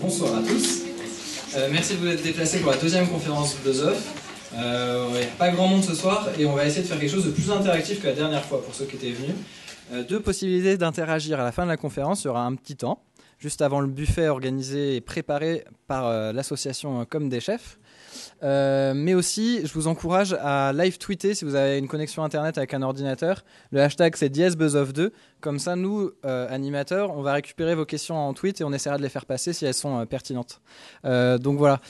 Bonsoir à tous. Merci de vous être déplacés pour la deuxième conférence BuzzOff. Il n'y a pas grand monde ce soir et on va essayer de faire quelque chose de plus interactif que la dernière fois pour ceux qui étaient venus. Deux possibilités d'interagir à la fin de la conférence. Il y aura un petit temps, juste avant le buffet organisé et préparé par l'association Comme des Chefs. Mais aussi, je vous encourage à live tweeter si vous avez une connexion internet avec un ordinateur. Le hashtag c'est #BuzzOff2. Comme ça, nous, animateurs, on va récupérer vos questions en tweet et on essaiera de les faire passer si elles sont pertinentes. Donc voilà.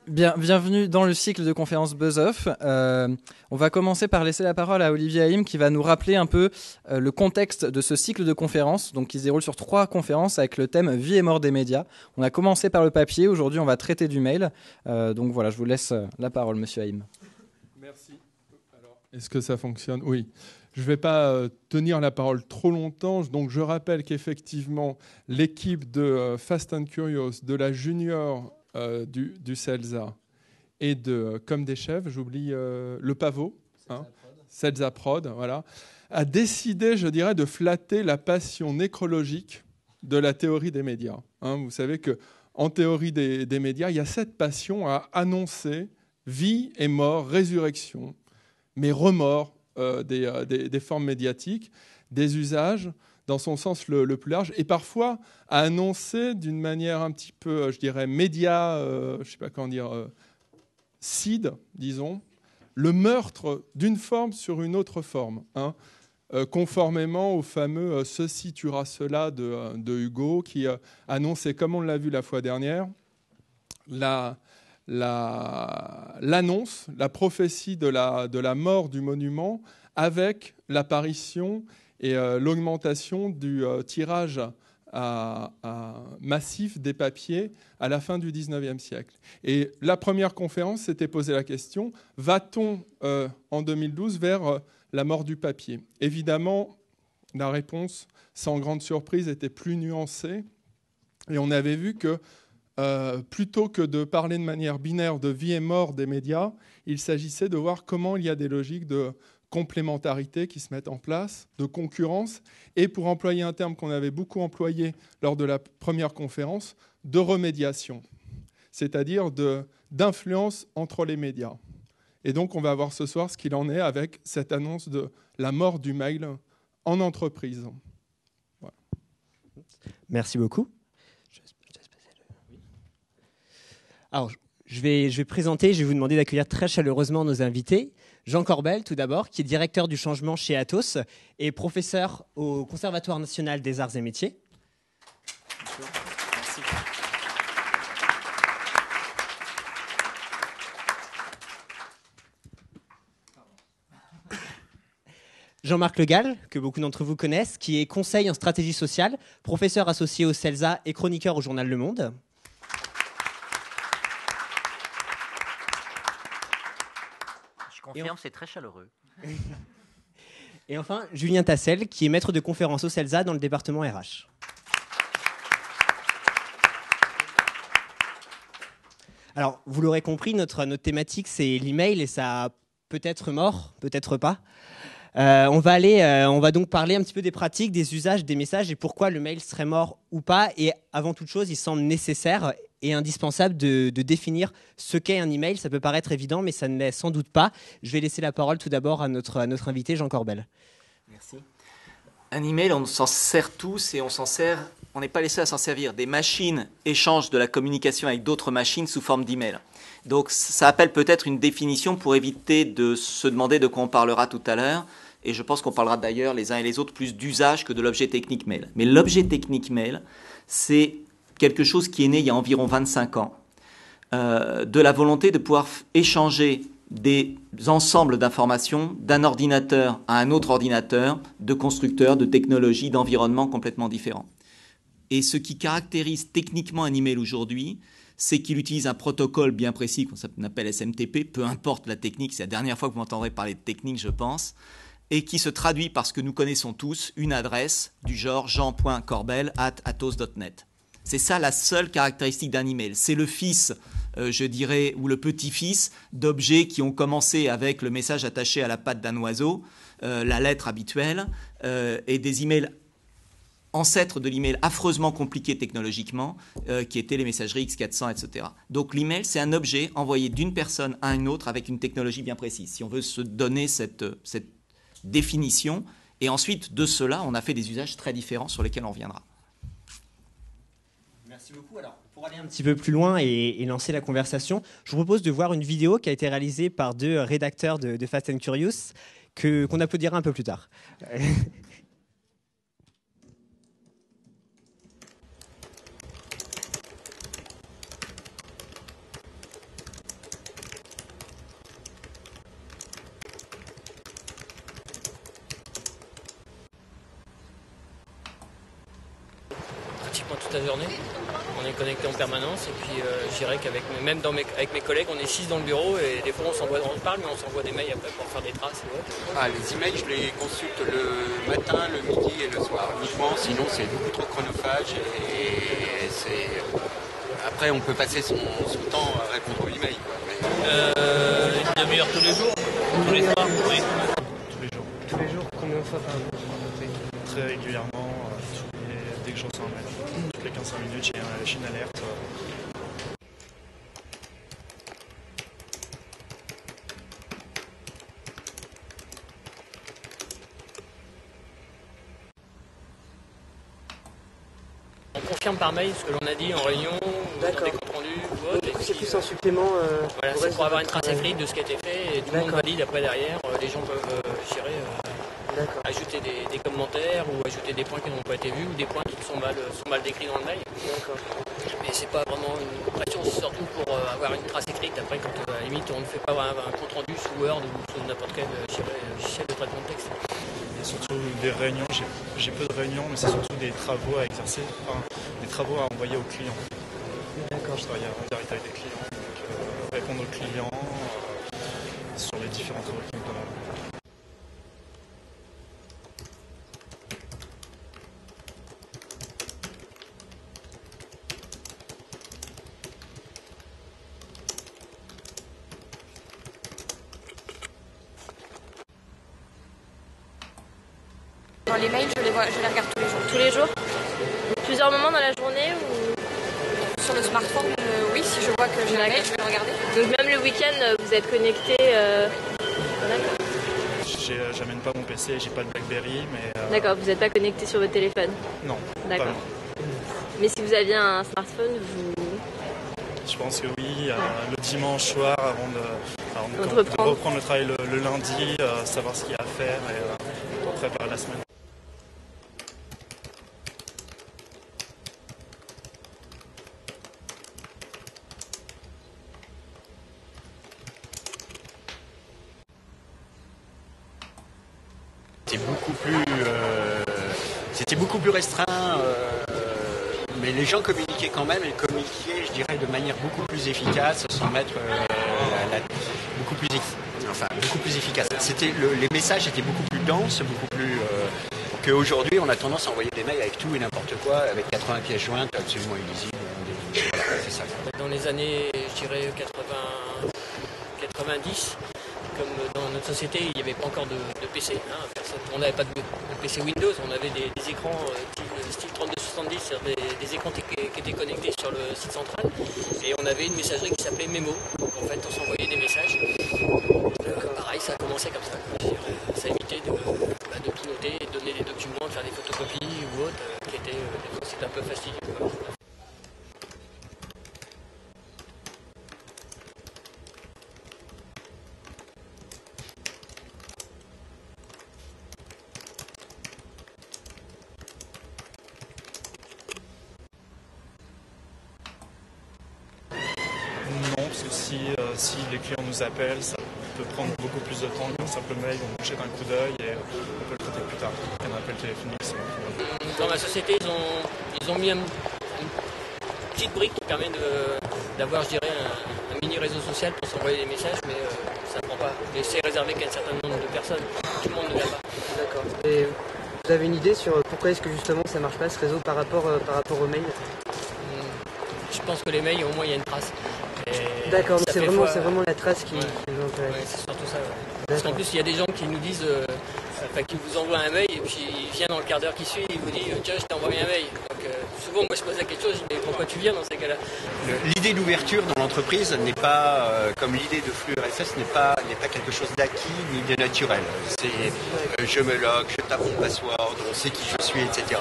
Bienvenue dans le cycle de conférences BuzzOff. On va commencer par laisser la parole à Olivier Haïm qui va nous rappeler un peu le contexte de ce cycle de conférences, donc qui se déroule sur 3 conférences avec le thème Vie et mort des médias. On a commencé par le papier, aujourd'hui on va traiter du mail. Donc voilà, je vous laisse la parole, monsieur Haïm. Merci. Alors, est-ce que ça fonctionne? Oui. Je ne vais pas tenir la parole trop longtemps, donc je rappelle qu'effectivement l'équipe de Fast and Curious, de la junior du CELSA et de Comme des Chefs, j'oublie le pavot, CELSA Prod, voilà, a décidé, je dirais, de flatter la passion nécrologique de la théorie des médias. Vous savez qu'en théorie des médias, il y a cette passion à annoncer vie et mort, résurrection, mais remords des formes médiatiques, des usages, dans son sens le plus large, et parfois à annoncer d'une manière un petit peu, je dirais, média, je ne sais pas comment dire, cide, disons, le meurtre d'une forme sur une autre forme, conformément au fameux « ceci tuera cela » de Hugo, qui annonçait, comme on l'a vu la fois dernière, l'annonce, la prophétie de la mort du monument avec l'apparition et l'augmentation du tirage massif des papiers à la fin du 19e siècle. Et la première conférence s'était posé la question, va-t-on en 2012 vers la mort du papier? Évidemment, la réponse, sans grande surprise, était plus nuancée. Et on avait vu que plutôt que de parler de manière binaire de vie et mort des médias, il s'agissait de voir comment il y a des logiques de complémentarité qui se mettent en place, de concurrence, et pour employer un terme qu'on avait beaucoup employé lors de la première conférence, de remédiation, c'est-à-dire d'influence entre les médias. Et donc on va voir ce soir ce qu'il en est avec cette annonce de la mort du mail en entreprise. Voilà. Merci beaucoup. Alors, je vais présenter, je vais vous demander d'accueillir très chaleureusement nos invités. Jean Corbel, tout d'abord, qui est directeur du changement chez Atos et professeur au Conservatoire national des arts et métiers. Merci. Jean-Marc Le Gall, que beaucoup d'entre vous connaissent, qui est conseil en stratégie sociale, professeur associé au CELSA et chroniqueur au journal Le Monde. Je confirme, c'est très chaleureux. Et enfin, Julien Tassel, qui est maître de conférence au CELSA dans le département RH. Alors, vous l'aurez compris, notre thématique, c'est l'email et ça a peut-être mort, peut-être pas. On va donc parler un petit peu des pratiques, des usages, des messages et pourquoi le mail serait mort ou pas. Et avant toute chose, il semble nécessaire et indispensable de définir ce qu'est un email. Ça peut paraître évident, mais ça ne l'est sans doute pas. Je vais laisser la parole tout d'abord à notre invité, Jean Corbel. Merci. Un email, on s'en sert tous et on n'est pas les seuls à s'en servir. Des machines échangent de la communication avec d'autres machines sous forme d'email. Donc ça appelle peut-être une définition pour éviter de se demander de quoi on parlera tout à l'heure. Et je pense qu'on parlera d'ailleurs les uns et les autres plus d'usage que de l'objet technique mail. Mais l'objet technique mail, c'est quelque chose qui est né il y a environ 25 ans, de la volonté de pouvoir échanger des ensembles d'informations d'un ordinateur à un autre ordinateur, de constructeurs, de technologies, d'environnements complètement différents. Et ce qui caractérise techniquement un email aujourd'hui, c'est qu'il utilise un protocole bien précis qu'on appelle SMTP, peu importe la technique, c'est la dernière fois que vous m'entendrez parler de technique, je pense, et qui se traduit par ce que nous connaissons tous, une adresse du genre jean.corbel@atos.net. C'est ça la seule caractéristique d'un email. C'est le fils, je dirais, ou le petit-fils d'objets qui ont commencé avec le message attaché à la patte d'un oiseau, la lettre habituelle, et des emails ancêtre de l'email affreusement compliqué technologiquement, qui était les messageries X400, etc. Donc l'email, c'est un objet envoyé d'une personne à une autre avec une technologie bien précise. Si on veut se donner cette définition, et ensuite de cela, on a fait des usages très différents sur lesquels on reviendra. Merci beaucoup. Alors, pour aller un petit peu plus loin et lancer la conversation, je vous propose de voir une vidéo qui a été réalisée par 2 rédacteurs de Fast and Curious qu'on applaudira un peu plus tard. Pratiquement toute la journée. On est connecté en permanence et puis je dirais qu'avec avec mes collègues, on est 6 dans le bureau et des fois on se parle mais on s'envoie des mails après pour faire des traces. Les emails, je les consulte le matin, le midi et le soir uniquement, sinon c'est beaucoup trop chronophage et c'est... Après on peut passer son temps à répondre aux emails. Une demi-heure tous les jours, tous les soirs, oui. Tous les jours. Tous les jours, combien de fois par jour? Très régulièrement, dès que je reçois un mail. Toutes les 15 minutes, j'ai une alerte. On confirme par mail ce que l'on a dit en réunion, ou dans des comptes rendus ou autre. C'est plus un supplément. Voilà, c'est pour avoir une trace écrite de ce qui a été fait et tout le monde valide après derrière. Les gens peuvent ajouter des commentaires ou ajouter des points qui n'ont pas été vus ou des points qui sont mal décrits dans le mail. Mais c'est pas vraiment une pression, c'est surtout pour avoir une trace écrite. Après, quand à la limite on ne fait pas un compte rendu sous Word ou sous n'importe quel logiciel de traitement de texte. Et surtout des réunions, j'ai peu de réunions, mais c'est surtout des travaux à exercer, des travaux à envoyer aux clients. D'accord. Je travaille en direct avec des clients, donc répondre aux clients sur les différents travaux qu'ils nous demandent. Les mails, je les regarde tous les jours. Tous les jours? Plusieurs moments dans la journée ou sur le smartphone? Oui, si je vois que j'ai un mail, je vais le regarder. Donc même le week-end, vous êtes connecté J'amène pas mon PC, j'ai pas de BlackBerry, mais... D'accord, vous n'êtes pas connecté sur votre téléphone? Non. D'accord. Mais si vous aviez un smartphone, Je pense que oui, le dimanche soir, avant de reprendre le travail le lundi, savoir ce qu'il y a à faire et pour préparer la semaine. C'était beaucoup plus restreint, mais les gens communiquaient quand même, et communiquaient, je dirais, de manière beaucoup plus efficace, sans mettre beaucoup plus efficace. Les messages étaient beaucoup plus denses, beaucoup plus qu'aujourd'hui, on a tendance à envoyer des mails avec tout et n'importe quoi, avec 80 pièces jointes absolument illisibles. Voilà, c'est ça. Dans les années, je dirais 90, comme dans notre société, il n'y avait pas encore de PC. On n'avait pas de PC Windows, on avait des écrans style 3270, c'est-à-dire des écrans qui étaient connectés sur le site central. Et on avait une messagerie qui s'appelait Memo. Donc en fait, on s'envoyait des messages. Pareil, ça a commencé comme ça. Ça évitait de tout noter, de donner des documents, de faire des photocopies ou autre, c'était un peu fastidieux. Parce que si les clients nous appellent, ça peut prendre beaucoup plus de temps qu'un simple mail, on jette un coup d'œil et on peut le traiter plus tard. Un appel téléphonique, c'est bon. Dans ma société, ils ont mis une petite brique qui permet d'avoir, je dirais, un mini réseau social pour s'envoyer des messages, mais ça ne prend pas. Et c'est réservé qu'à un certain nombre de personnes. Tout le monde ne l'a pas. D'accord. Et vous avez une idée sur pourquoi est-ce que justement ça marche pas ce réseau par rapport aux mails? Je pense que les mails, au moins, il y a une trace. D'accord, c'est vraiment la trace qui nous intéresse. Ouais, c'est surtout ça. Ouais. Parce qu'en plus, il y a des gens qui nous disent Enfin, qui vous envoie un mail et puis il vient dans le quart d'heure qui suit, il vous dit tiens, je t'ai envoyé un mail. Donc souvent, moi je pose la question, je dis mais pourquoi tu viens dans ces cas-là? L'idée d'ouverture dans l'entreprise n'est pas, comme l'idée de flux RSS, n'est pas quelque chose d'acquis ni de naturel. C'est je me log, je tape mon password, on sait qui je suis, etc.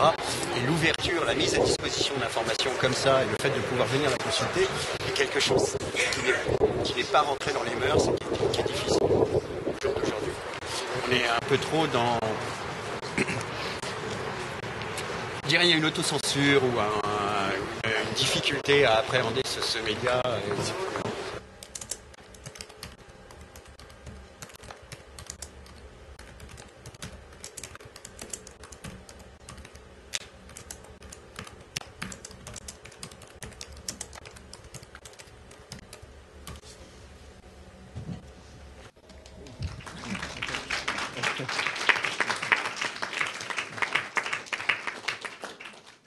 Et l'ouverture, la mise à disposition d'informations comme ça, et le fait de pouvoir venir la consulter, est quelque chose qui n'est pas rentré dans les mœurs et qui est difficile au jour d'aujourd'hui. On est un peu trop dans... Je dirais qu'il y a une autocensure ou une difficulté à appréhender ce média.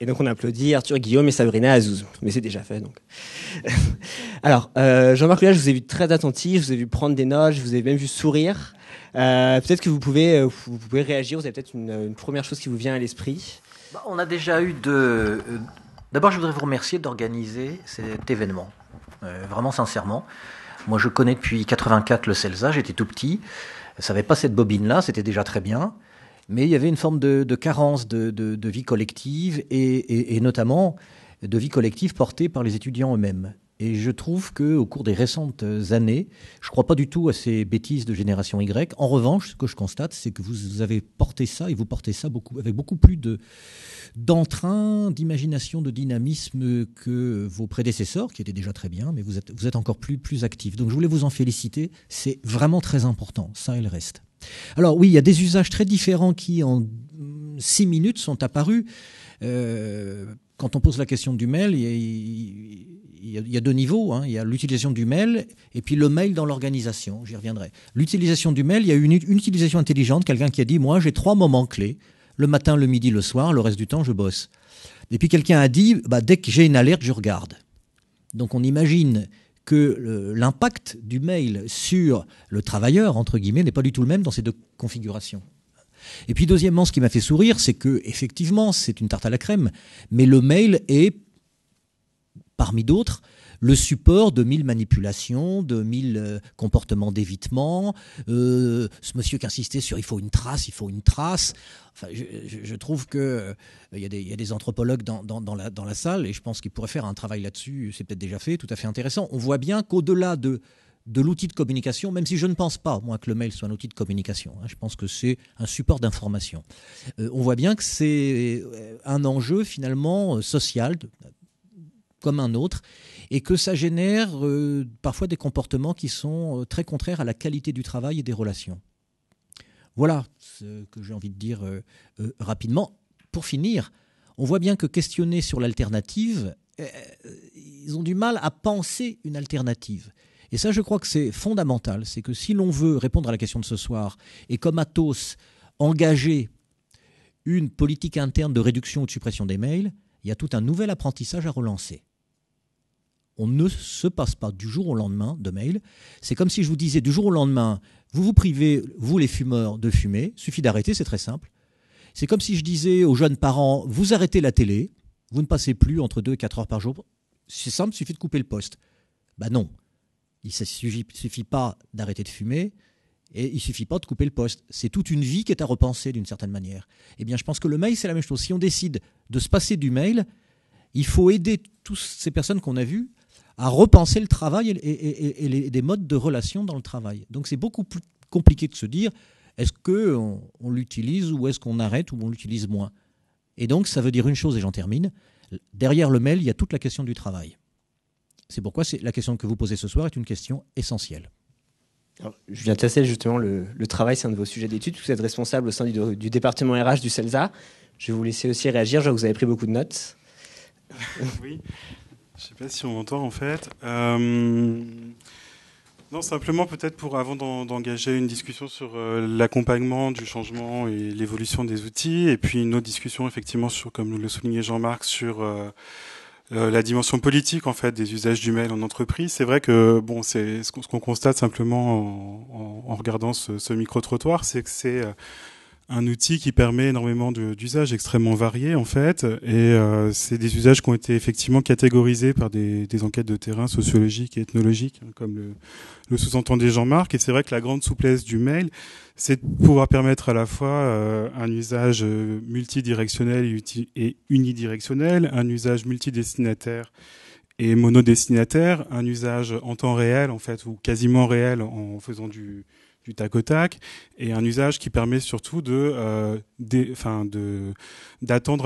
Et donc on applaudit Arthur Guillaume et Sabrina Azouz. Mais c'est déjà fait donc. Alors, Jean-Marc Lula, je vous ai vu très attentif, je vous ai vu prendre des notes, je vous ai même vu sourire. Peut-être que vous pouvez réagir, vous avez peut-être une première chose qui vous vient à l'esprit. On a déjà eu D'abord, je voudrais vous remercier d'organiser cet événement. Vraiment sincèrement. Moi, je connais depuis 84 le CELSA, j'étais tout petit. Ça n'avait pas cette bobine-là, c'était déjà très bien. Mais il y avait une forme de carence de vie collective et notamment de vie collective portée par les étudiants eux-mêmes. Et je trouve qu'au cours des récentes années, je ne crois pas du tout à ces bêtises de génération Y. En revanche, ce que je constate, c'est que vous avez porté ça, et vous portez ça avec beaucoup plus d'entrain, d'imagination, de dynamisme que vos prédécesseurs, qui étaient déjà très bien, mais vous êtes encore plus actifs. Donc je voulais vous en féliciter, c'est vraiment très important, ça et le reste. Alors oui, il y a des usages très différents qui, en 6 minutes, sont apparus. Quand on pose la question du mail, il y a 2 niveaux. Il y a l'utilisation du mail et puis le mail dans l'organisation. J'y reviendrai. L'utilisation du mail, il y a une utilisation intelligente. Quelqu'un qui a dit, moi, j'ai 3 moments clés. Le matin, le midi, le soir. Le reste du temps, je bosse. Et puis quelqu'un a dit, dès que j'ai une alerte, je regarde. Donc on imagine que l'impact du mail sur le travailleur, entre guillemets, n'est pas du tout le même dans ces 2 configurations. Et puis deuxièmement, ce qui m'a fait sourire, c'est que effectivement, c'est une tarte à la crème, mais le mail est, parmi d'autres, le support de 1000 manipulations, de 1000 comportements d'évitement. Ce monsieur qui insistait sur il faut une trace. Enfin, je trouve qu'il y a des anthropologues dans la salle et je pense qu'ils pourraient faire un travail là-dessus. C'est peut-être déjà fait, tout à fait intéressant. On voit bien qu'au-delà de l'outil de communication, même si je ne pense pas, moi, que le mail soit un outil de communication. Je pense que c'est un support d'information. On voit bien que c'est un enjeu finalement social, comme un autre, et que ça génère parfois des comportements qui sont très contraires à la qualité du travail et des relations. Voilà ce que j'ai envie de dire rapidement. Pour finir, on voit bien que questionner sur l'alternative, ils ont du mal à penser une alternative. Et ça, je crois que c'est fondamental. C'est que si l'on veut répondre à la question de ce soir, et comme Athos, engager une politique interne de réduction ou de suppression des mails, il y a tout un nouvel apprentissage à relancer. On ne se passe pas du jour au lendemain de mail. C'est comme si je vous disais du jour au lendemain, vous vous privez, vous les fumeurs, de fumer. Il suffit d'arrêter, c'est très simple. C'est comme si je disais aux jeunes parents, vous arrêtez la télé, vous ne passez plus entre 2 et 4 heures par jour. C'est simple, il suffit de couper le poste. Non. Il ne suffit pas d'arrêter de fumer et il ne suffit pas de couper le poste. C'est toute une vie qui est à repenser d'une certaine manière. Eh bien, je pense que le mail, c'est la même chose. Si on décide de se passer du mail, il faut aider toutes ces personnes qu'on a vues à repenser le travail et des modes de relation dans le travail. Donc c'est beaucoup plus compliqué de se dire est-ce qu'on l'utilise ou est-ce qu'on arrête ou on l'utilise moins. Et donc ça veut dire une chose, et j'en termine, derrière le mail, il y a toute la question du travail. C'est pourquoi la question que vous posez ce soir est une question essentielle. Alors, Julien Tassel, justement, le travail, c'est un de vos sujets d'études. Vous êtes responsable au sein du département RH du CELSA. Je vais vous laisser aussi réagir. Je vois que vous avez pris beaucoup de notes. Oui. Je ne sais pas si on entend en fait. Non, simplement peut-être avant d'engager une discussion sur l'accompagnement du changement et l'évolution des outils, et puis une autre discussion effectivement sur, comme le soulignait Jean-Marc, sur la dimension politique en fait des usages du mail en entreprise. C'est vrai que c'est ce qu'on constate simplement en regardant ce micro-trottoir, c'est que c'est un outil qui permet énormément d'usages extrêmement variés en fait, et c'est des usages qui ont été effectivement catégorisés par des enquêtes de terrain sociologiques et ethnologiques, hein, comme le sous-entendait Jean-Marc. Et c'est vrai que la grande souplesse du mail, c'est de pouvoir permettre à la fois un usage multidirectionnel et unidirectionnel, un usage multidestinataire et monodestinataire, un usage en temps réel en fait, ou quasiment réel en faisant du tac au tac, et un usage qui permet surtout d'attendre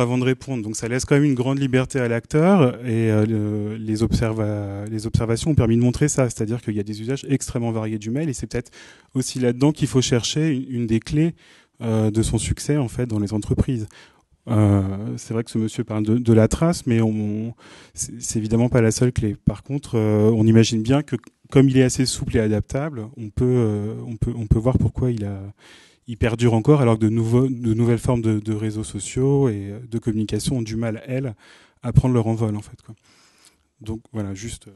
avant de répondre. Donc ça laisse quand même une grande liberté à l'acteur, et les observations ont permis de montrer ça, c'est-à-dire qu'il y a des usages extrêmement variés du mail, et c'est peut-être aussi là-dedans qu'il faut chercher une des clés de son succès en fait dans les entreprises. C'est vrai que ce monsieur parle de la trace, mais c'est évidemment pas la seule clé. Par contre, on imagine bien que comme il est assez souple et adaptable, on peut voir pourquoi il perdure encore, alors que de nouvelles formes de réseaux sociaux et de communication ont du mal, elles, à prendre leur envol, en fait, quoi. Donc voilà, juste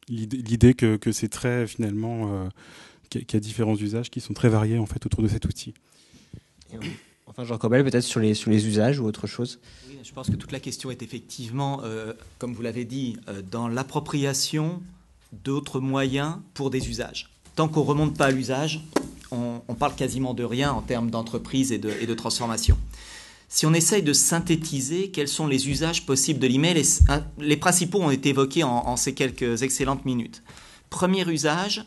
l'idée que c'est très, finalement, qu'il y a différents usages qui sont très variés, en fait, autour de cet outil. Enfin, Jean Corbel, peut-être sur les usages ou autre chose. Oui, je pense que toute la question est effectivement, comme vous l'avez dit, dans l'appropriation d'autres moyens pour des usages. Tant qu'on ne remonte pas à l'usage, on parle quasiment de rien en termes d'entreprise et de transformation. Si on essaye de synthétiser quels sont les usages possibles de l'email, les principaux ont été évoqués en ces quelques excellentes minutes. Premier usage,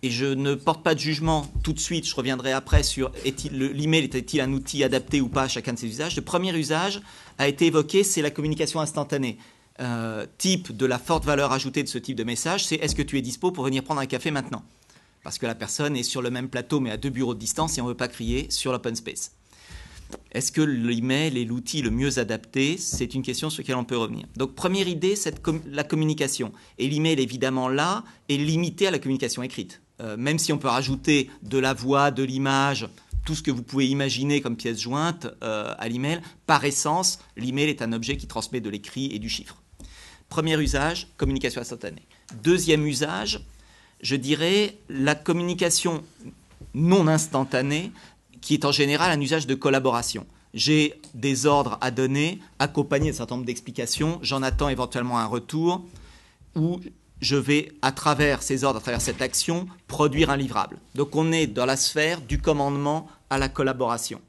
et je ne porte pas de jugement tout de suite, je reviendrai après sur l'email était-il un outil adapté ou pas à chacun de ces usages. Le premier usage a été évoqué, c'est la communication instantanée. Type de la forte valeur ajoutée de ce type de message, c'est est-ce que tu es dispo pour venir prendre un café maintenant? Parce que la personne est sur le même plateau mais à 2 bureaux de distance et on ne veut pas crier sur l'open space. Est-ce que l'email est l'outil le mieux adapté? C'est une question sur laquelle on peut revenir. Donc première idée, c'est la communication. Et l'email évidemment là est limité à la communication écrite. Même si on peut rajouter de la voix, de l'image, tout ce que vous pouvez imaginer comme pièce jointe à l'email, par essence, l'email est un objet qui transmet de l'écrit et du chiffre. Premier usage, communication instantanée. Deuxième usage, je dirais la communication non instantanée, qui est en général un usage de collaboration. J'ai des ordres à donner, accompagnés d'un certain nombre d'explications, j'en attends éventuellement un retour, ou je vais, à travers ces ordres, à travers cette action, produire un livrable. Donc on est dans la sphère du commandement à la collaboration,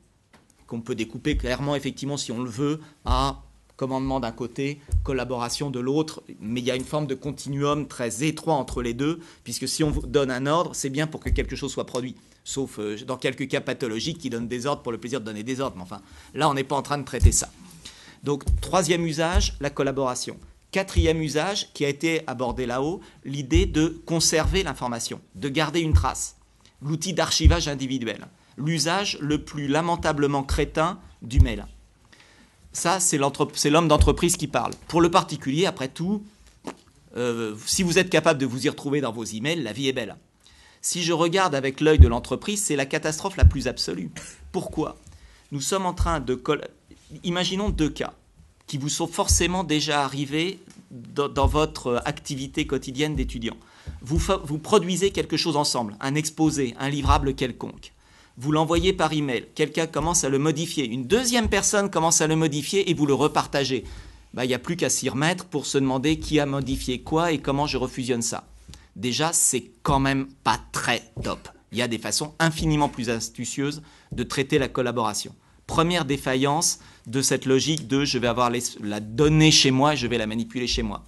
qu'on peut découper clairement, effectivement, si on le veut, à commandement d'un côté, collaboration de l'autre, mais il y a une forme de continuum très étroit entre les deux, puisque si on donne un ordre, c'est bien pour que quelque chose soit produit, sauf dans quelques cas pathologiques qui donnent des ordres pour le plaisir de donner des ordres, mais enfin, là on n'est pas en train de traiter ça. Donc, troisième usage, la collaboration. Quatrième usage, qui a été abordé là-haut, l'idée de conserver l'information, de garder une trace, l'outil d'archivage individuel, l'usage le plus lamentablement crétin du mail. Ça, c'est l'homme d'entreprise qui parle. Pour le particulier, après tout, si vous êtes capable de vous y retrouver dans vos emails, la vie est belle. Si je regarde avec l'œil de l'entreprise, c'est la catastrophe la plus absolue. Pourquoi? Nous sommes en train de... Imaginons 2 cas qui vous sont forcément déjà arrivés dans votre activité quotidienne d'étudiant. Vous produisez quelque chose ensemble, un exposé, un livrable quelconque. Vous l'envoyez par email, quelqu'un commence à le modifier, une deuxième personne commence à le modifier et vous le repartagez. Il n'y a plus qu'à s'y remettre pour se demander qui a modifié quoi et comment je refusionne ça. Déjà, c'est quand même pas très top. Il y a des façons infiniment plus astucieuses de traiter la collaboration. Première défaillance de cette logique de je vais avoir la donnée chez moi et je vais la manipuler chez moi.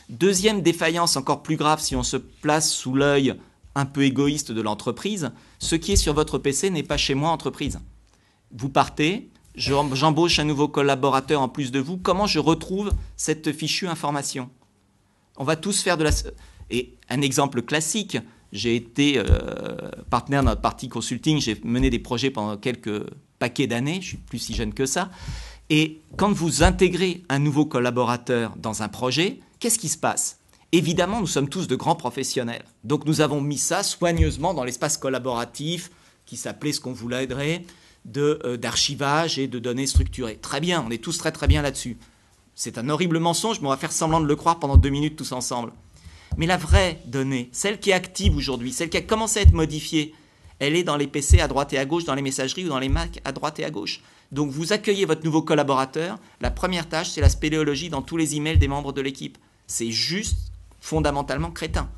Deuxième défaillance encore plus grave si on se place sous l'œil un peu égoïste de l'entreprise, ce qui est sur votre PC n'est pas chez moi entreprise. Vous partez, j'embauche un nouveau collaborateur en plus de vous, comment je retrouve cette fichue information? On va tous faire de la... Et un exemple classique, j'ai été partenaire dans notre partie consulting, j'ai mené des projets pendant quelques paquets d'années, je ne suis plus si jeune que ça, et quand vous intégrez un nouveau collaborateur dans un projet, qu'est-ce qui se passe? Évidemment, nous sommes tous de grands professionnels. Donc nous avons mis ça soigneusement dans l'espace collaboratif qui s'appelait ce qu'on voudrait d'archivage et de données structurées. Très bien, on est tous très très bien là-dessus. C'est un horrible mensonge, mais on va faire semblant de le croire pendant 2 minutes tous ensemble. Mais la vraie donnée, celle qui est active aujourd'hui, celle qui a commencé à être modifiée, elle est dans les PC à droite et à gauche, dans les messageries ou dans les Mac à droite et à gauche. Donc vous accueillez votre nouveau collaborateur, la première tâche, c'est la spéléologie dans tous les emails des membres de l'équipe. C'est juste fondamentalement crétin.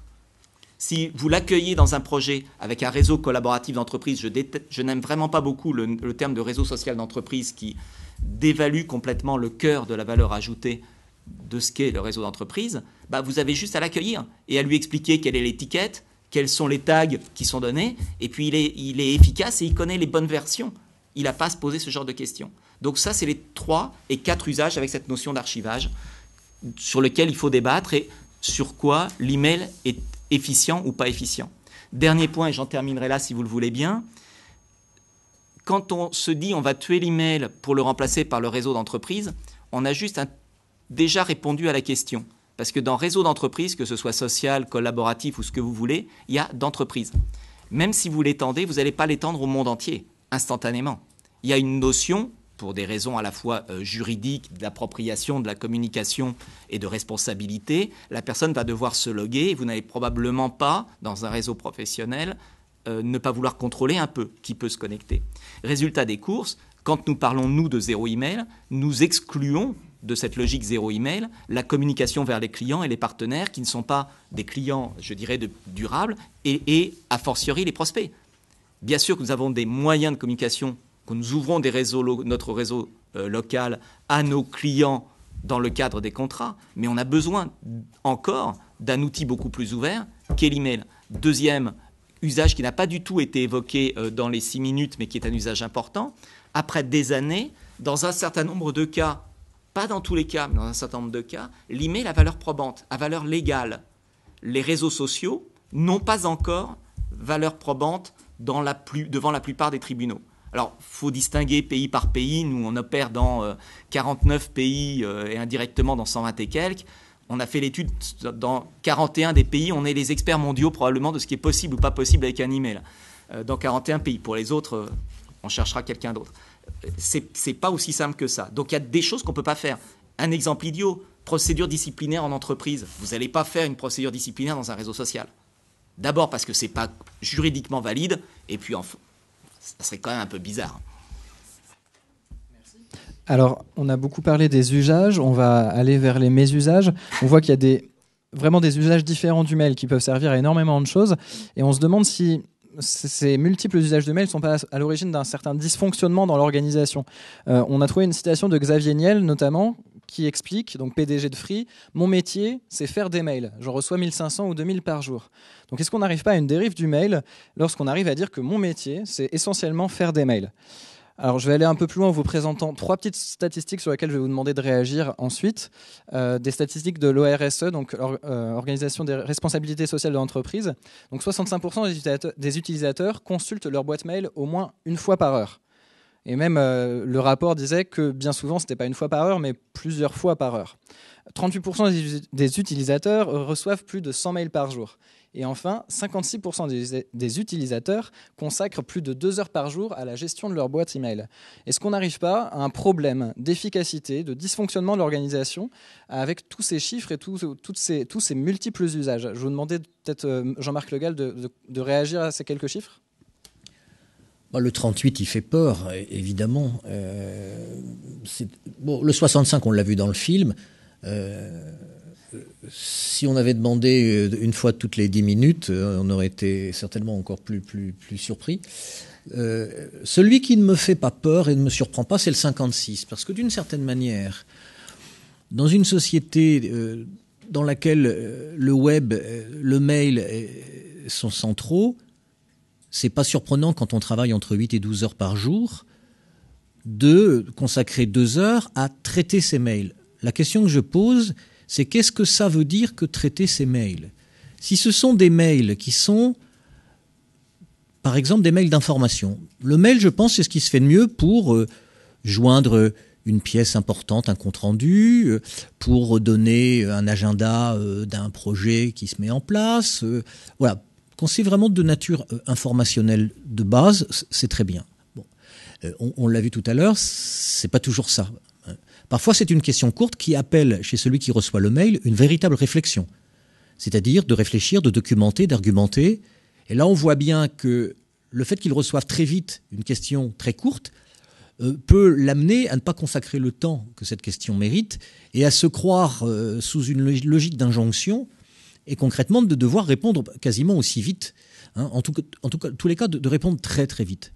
Si vous l'accueillez dans un projet avec un réseau collaboratif d'entreprise, je n'aime vraiment pas beaucoup le terme de réseau social d'entreprise qui dévalue complètement le cœur de la valeur ajoutée de ce qu'est le réseau d'entreprise, vous avez juste à l'accueillir et à lui expliquer quelle est l'étiquette, quels sont les tags qui sont donnés, et puis il est efficace et il connaît les bonnes versions. Il n'a pas à se poser ce genre de questions. Donc ça, c'est les 3 et 4 usages avec cette notion d'archivage sur lequel il faut débattre et sur quoi l'email est efficient ou pas efficient. Dernier point, et j'en terminerai là si vous le voulez bien. Quand on se dit on va tuer l'email pour le remplacer par le réseau d'entreprise, on a juste déjà répondu à la question. Parce que dans réseau d'entreprise, que ce soit social, collaboratif ou ce que vous voulez, il y a d'entreprise. Même si vous l'étendez, vous n'allez pas l'étendre au monde entier, instantanément. Il y a une notion, pour des raisons à la fois juridiques, d'appropriation de la communication et de responsabilité, la personne va devoir se loguer et vous n'allez probablement pas, dans un réseau professionnel, ne pas vouloir contrôler un peu qui peut se connecter. Résultat des courses, quand nous parlons, nous, de zéro email, nous excluons de cette logique zéro email la communication vers les clients et les partenaires qui ne sont pas des clients, je dirais, durables et a fortiori les prospects. Bien sûr que nous avons des moyens de communication, que nous ouvrons notre réseau local à nos clients dans le cadre des contrats, mais on a besoin encore d'un outil beaucoup plus ouvert qu'est l'email. Deuxième usage qui n'a pas du tout été évoqué dans les 6 minutes, mais qui est un usage important, après des années, dans un certain nombre de cas, pas dans tous les cas, mais dans un certain nombre de cas, l'email a valeur probante, a valeur légale. Les réseaux sociaux n'ont pas encore valeur probante devant la plupart des tribunaux. Alors, il faut distinguer pays par pays. Nous, on opère dans 49 pays et indirectement dans 120 et quelques. On a fait l'étude dans 41 des pays. On est les experts mondiaux probablement de ce qui est possible ou pas possible avec un email. Dans 41 pays. Pour les autres, on cherchera quelqu'un d'autre. C'est pas aussi simple que ça. Donc il y a des choses qu'on ne peut pas faire. Un exemple idiot, procédure disciplinaire en entreprise. Vous n'allez pas faire une procédure disciplinaire dans un réseau social. D'abord parce que ce n'est pas juridiquement valide, et puis enfin, ça serait quand même un peu bizarre. Alors, on a beaucoup parlé des usages, on va aller vers les mésusages. On voit qu'il y a vraiment des usages différents du mail qui peuvent servir à énormément de choses, et on se demande si ces multiples usages de mail ne sont pas à l'origine d'un certain dysfonctionnement dans l'organisation. On a trouvé une citation de Xavier Niel, notamment, qui explique, donc PDG de Free, « Mon métier, c'est faire des mails. Je reçois 1500 ou 2000 par jour. » Donc est-ce qu'on n'arrive pas à une dérive du mail lorsqu'on arrive à dire que mon métier, c'est essentiellement faire des mails ? Alors, je vais aller un peu plus loin en vous présentant 3 petites statistiques sur lesquelles je vais vous demander de réagir ensuite. Des statistiques de l'ORSE, donc Organisation des responsabilités sociales de l'entreprise. Donc, 65% des utilisateurs consultent leur boîte mail au moins une fois par heure. Et même le rapport disait que bien souvent, ce n'était pas une fois par heure, mais plusieurs fois par heure. 38% des utilisateurs reçoivent plus de 100 mails par jour. Et enfin, 56% des utilisateurs consacrent plus de 2 heures par jour à la gestion de leur boîte email. Est-ce qu'on n'arrive pas à un problème d'efficacité, de dysfonctionnement de l'organisation avec tous ces chiffres et tous ces multiples usages ? Je vous demandais peut-être, Jean-Marc Le Gall, de réagir à ces quelques chiffres. Le 38, il fait peur, évidemment. Le 65, on l'a vu dans le film. Si on avait demandé une fois toutes les 10 minutes, on aurait été certainement encore plus surpris. Celui qui ne me fait pas peur et ne me surprend pas, c'est le 56. Parce que d'une certaine manière, dans une société dans laquelle le web, le mail sont centraux, c'est pas surprenant quand on travaille entre 8 et 12 heures par jour de consacrer 2 heures à traiter ces mails. La question que je pose, c'est qu'est-ce que ça veut dire que traiter ces mails ? Si ce sont des mails qui sont, par exemple, des mails d'information. Le mail, je pense, c'est ce qui se fait de mieux pour joindre une pièce importante, un compte-rendu, pour donner un agenda d'un projet qui se met en place. Voilà. Quand c'est vraiment de nature informationnelle de base, c'est très bien. Bon. On l'a vu tout à l'heure, c'est pas toujours ça. Parfois, c'est une question courte qui appelle chez celui qui reçoit le mail une véritable réflexion. C'est-à-dire de réfléchir, de documenter, d'argumenter. Et là, on voit bien que le fait qu'il reçoive très vite une question très courte peut l'amener à ne pas consacrer le temps que cette question mérite et à se croire sous une logique d'injonction et concrètement de devoir répondre quasiment aussi vite. En tout cas, tous les cas, de répondre très très vite.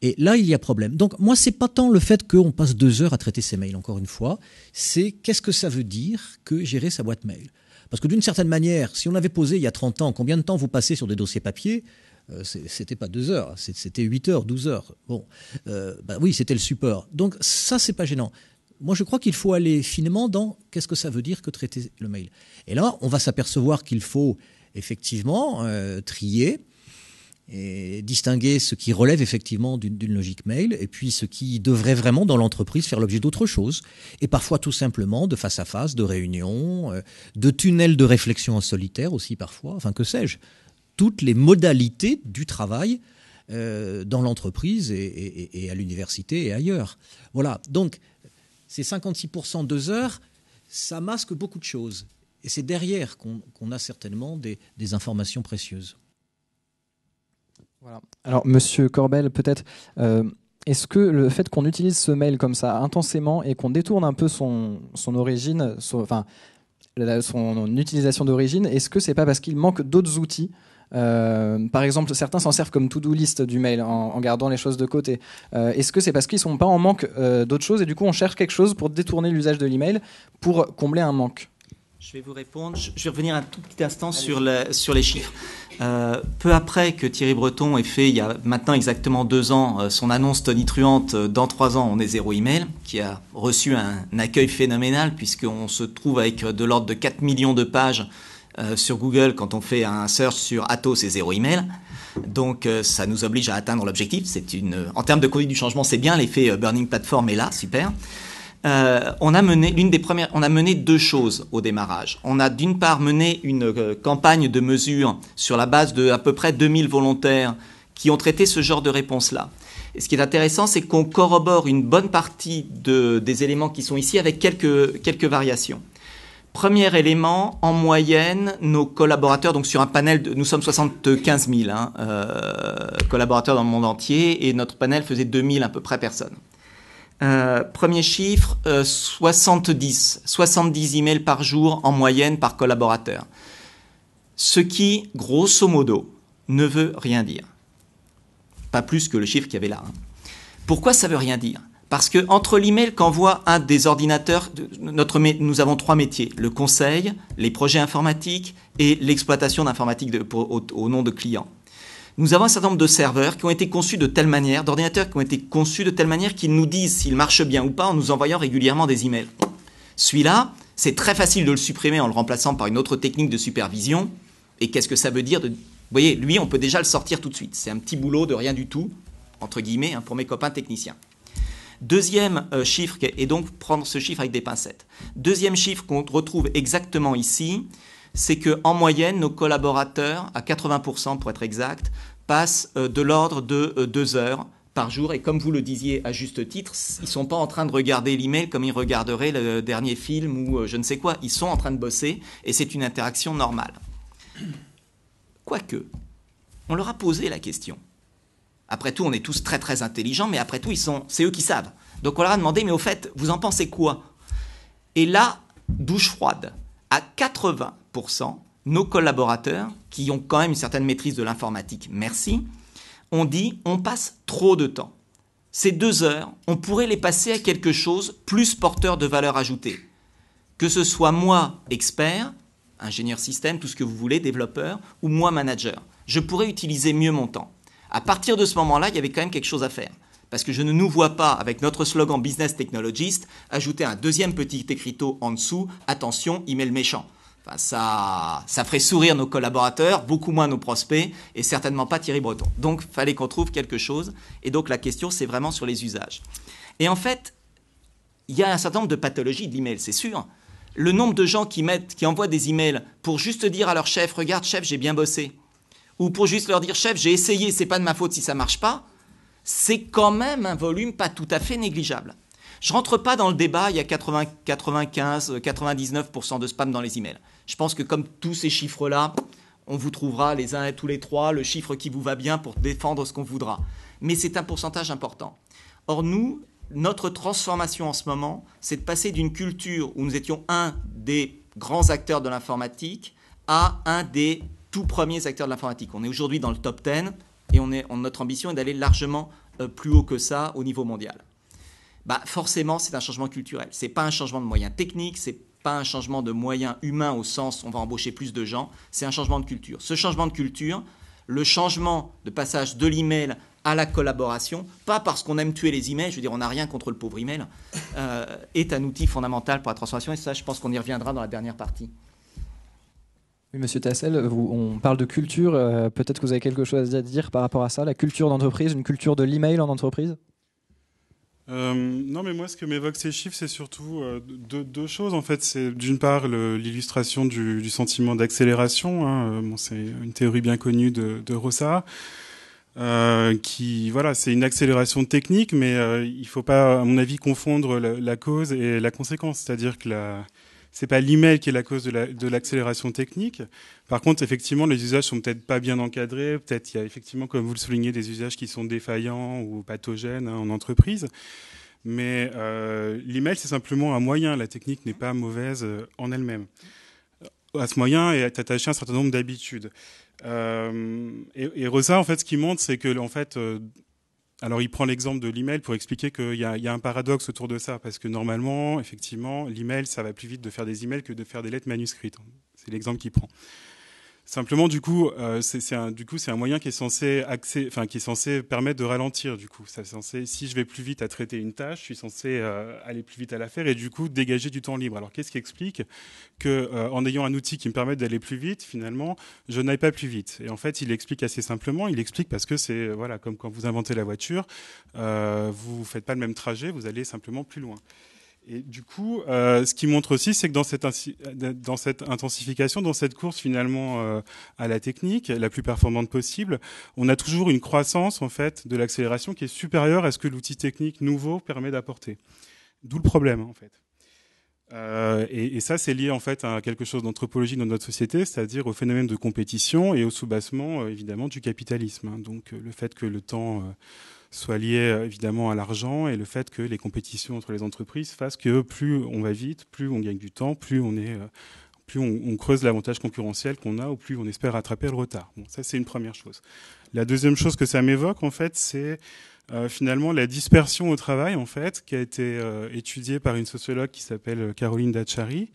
Et là, il y a problème. Donc moi, c'est pas tant le fait qu'on passe 2 heures à traiter ses mails, encore une fois, c'est qu'est-ce que ça veut dire que gérer sa boîte mail. Parce que d'une certaine manière, si on avait posé il y a 30 ans, combien de temps vous passez sur des dossiers papier, c'était pas 2 heures, c'était 8 heures, 12 heures. Bon, oui, c'était le support. Donc ça, c'est pas gênant. Moi, je crois qu'il faut aller finement dans qu'est-ce que ça veut dire que traiter le mail. Et là, on va s'apercevoir qu'il faut effectivement trier et distinguer ce qui relève effectivement d'une logique mail et puis ce qui devrait vraiment dans l'entreprise faire l'objet d'autre chose. Et parfois tout simplement de face à face, de réunions, de tunnels de réflexion en solitaire aussi parfois, enfin que sais-je. Toutes les modalités du travail dans l'entreprise et à l'université et ailleurs. Voilà, donc ces 56% 2 heures, ça masque beaucoup de choses. Et c'est derrière qu'on a certainement des informations précieuses. Voilà. Alors, Monsieur Corbel, peut-être, est-ce que le fait qu'on utilise ce mail comme ça intensément et qu'on détourne un peu son origine, son utilisation d'origine, est-ce que c'est pas parce qu'il manque d'autres outils? Par exemple, certains s'en servent comme to-do list du mail en gardant les choses de côté. Est-ce que c'est parce qu'ils sont pas en manque d'autres choses et du coup on cherche quelque chose pour détourner l'usage de l'email pour combler un manque? Je vais vous répondre. Je vais revenir un tout petit instant sur les chiffres. Peu après que Thierry Breton ait fait, il y a maintenant exactement 2 ans, son annonce tonitruante dans 3 ans, on est 0 email, qui a reçu un accueil phénoménal puisqu'on se trouve avec de l'ordre de 4 millions de pages sur Google. Quand on fait un search sur Atos, c'est 0 email. Donc ça nous oblige à atteindre l'objectif. En termes de conduite du changement, c'est bien, l'effet Burning Platform est là, super. On a mené 2 choses au démarrage. On a d'une part mené une campagne de mesure sur la base de à peu près 2000 volontaires qui ont traité ce genre de réponse-là. Et ce qui est intéressant, c'est qu'on corrobore une bonne partie des éléments qui sont ici avec quelques variations. Premier élément, en moyenne, nos collaborateurs, donc sur un panel, nous sommes 75 000 collaborateurs dans le monde entier, et notre panel faisait 2000 à peu près personnes. Premier chiffre, 70 emails par jour en moyenne par collaborateur. Ce qui, grosso modo, ne veut rien dire. Pas plus que le chiffre qu'il y avait là. Pourquoi ça veut rien dire? Parce que entre l'email qu'envoie un des ordinateurs, nous avons 3 métiers: le conseil, les projets informatiques et l'exploitation d'informatique au nom de clients. Nous avons un certain nombre de serveurs qui ont été conçus de telle manière, d'ordinateurs qui ont été conçus de telle manière qu'ils nous disent s'ils marchent bien ou pas en nous envoyant régulièrement des emails. Celui-là, c'est très facile de le supprimer en le remplaçant par une autre technique de supervision. Et qu'est-ce que ça veut dire? Vous voyez, lui, on peut déjà le sortir tout de suite. C'est un petit boulot de rien du tout, entre guillemets, pour mes copains techniciens. Deuxième chiffre, et donc prendre ce chiffre avec des pincettes. Deuxième chiffre qu'on retrouve exactement ici, c'est qu'en moyenne, nos collaborateurs, à 80% pour être exact, passent de l'ordre de 2 heures par jour. Et comme vous le disiez à juste titre, ils ne sont pas en train de regarder l'email comme ils regarderaient le dernier film ou je ne sais quoi. Ils sont en train de bosser et c'est une interaction normale. Quoique, on leur a posé la question. Après tout, on est tous très très intelligents, mais après tout, c'est eux qui savent. Donc on leur a demandé, mais au fait, vous en pensez quoi? Et là, douche froide. À 80%, nos collaborateurs, qui ont quand même une certaine maîtrise de l'informatique, merci, ont dit on passe trop de temps. Ces 2 heures, on pourrait les passer à quelque chose plus porteur de valeur ajoutée. Que ce soit moi, expert, ingénieur système, tout ce que vous voulez, développeur, ou moi, manager. Je pourrais utiliser mieux mon temps. À partir de ce moment-là, il y avait quand même quelque chose à faire. Parce que je ne nous vois pas, avec notre slogan Business Technologist, ajouter un deuxième petit écriteau en dessous, attention, email méchant. Enfin, ça ferait sourire nos collaborateurs, beaucoup moins nos prospects, et certainement pas Thierry Breton. Donc, il fallait qu'on trouve quelque chose. Et donc, la question, c'est vraiment sur les usages. Et en fait, il y a un certain nombre de pathologies de l'email, c'est sûr. Le nombre de gens qui envoient des emails pour juste dire à leur chef, regarde chef, j'ai bien bossé. Ou pour juste leur dire, chef, j'ai essayé, c'est pas de ma faute si ça marche pas. C'est quand même un volume pas tout à fait négligeable. Je rentre pas dans le débat, il y a 95, 99% de spam dans les emails. Je pense que comme tous ces chiffres-là, On vous trouvera les uns et tous les trois le chiffre qui vous va bien pour défendre ce qu'on voudra. Mais c'est un pourcentage important. Or, notre transformation en ce moment, c'est de passer d'une culture où nous étions un des grands acteurs de l'informatique à un des tout premiers acteurs de l'informatique. On est aujourd'hui dans le top 10 et notre ambition est d'aller largement plus haut que ça au niveau mondial. Forcément, c'est un changement culturel. Ce n'est pas un changement de moyens techniques, ce n'est pas un changement de moyens humains au sens on va embaucher plus de gens, c'est un changement de culture. Ce changement de culture, le changement de passage de l'email à la collaboration, pas parce qu'on aime tuer les emails, je veux dire, on n'a rien contre le pauvre email, est un outil fondamental pour la transformation. Et ça, je pense qu'on y reviendra dans la dernière partie. Oui, Monsieur Tassel, on parle de culture. Peut-être que vous avez quelque chose à dire par rapport à ça, la culture d'entreprise, une culture de l'email en entreprise. Non, mais moi, ce que m'évoquent ces chiffres, c'est surtout deux choses. En fait, c'est d'une part l'illustration du sentiment d'accélération. Hein. C'est une théorie bien connue de Rosa. C'est une accélération technique, mais il faut pas, à mon avis, confondre la cause et la conséquence. C'est-à-dire que c'est pas l'email qui est la cause de l'accélération technique. Par contre, effectivement, les usages sont peut-être pas bien encadrés. Peut-être il y a effectivement, comme vous le soulignez, des usages qui sont défaillants ou pathogènes en entreprise. Mais l'email, c'est simplement un moyen. La technique n'est pas mauvaise en elle-même. À ce moyen est attaché un certain nombre d'habitudes. Et Rosa, en fait, ce qu'il montre, c'est que, en fait, alors il prend l'exemple de l'email pour expliquer qu'il y a un paradoxe autour de ça, parce que normalement, effectivement, l'email, ça va plus vite de faire des emails que de faire des lettres manuscrites. C'est l'exemple qu'il prend. Simplement, du coup, c'est un moyen qui est censé permettre de ralentir. Du coup, si je vais plus vite à traiter une tâche, je suis censé aller plus vite à la faire et du coup dégager du temps libre. Alors, qu'est-ce qui explique que en ayant un outil qui me permet d'aller plus vite, finalement, je n'aille pas plus vite. Et en fait, il explique assez simplement. Il explique parce que c'est comme quand vous inventez la voiture, vous faites pas le même trajet, vous allez simplement plus loin. Et du coup, ce qui montre aussi, c'est que dans cette intensification, dans cette course finalement à la technique, la plus performante possible, on a toujours une croissance en fait de l'accélération qui est supérieure à ce que l'outil technique nouveau permet d'apporter. D'où le problème en fait. Et ça, c'est lié en fait à quelque chose d'anthropologique dans notre société, c'est-à-dire au phénomène de compétition et au soubassement évidemment du capitalisme. Hein. Donc le fait que le temps soit lié évidemment à l'argent et le fait que les compétitions entre les entreprises fassent que plus on va vite, plus on gagne du temps, plus on creuse l'avantage concurrentiel qu'on a, ou plus on espère rattraper le retard. Bon, ça c'est une première chose. La deuxième chose que ça m'évoque en fait, c'est finalement la dispersion au travail en fait, qui a été étudiée par une sociologue qui s'appelle Caroline Dachary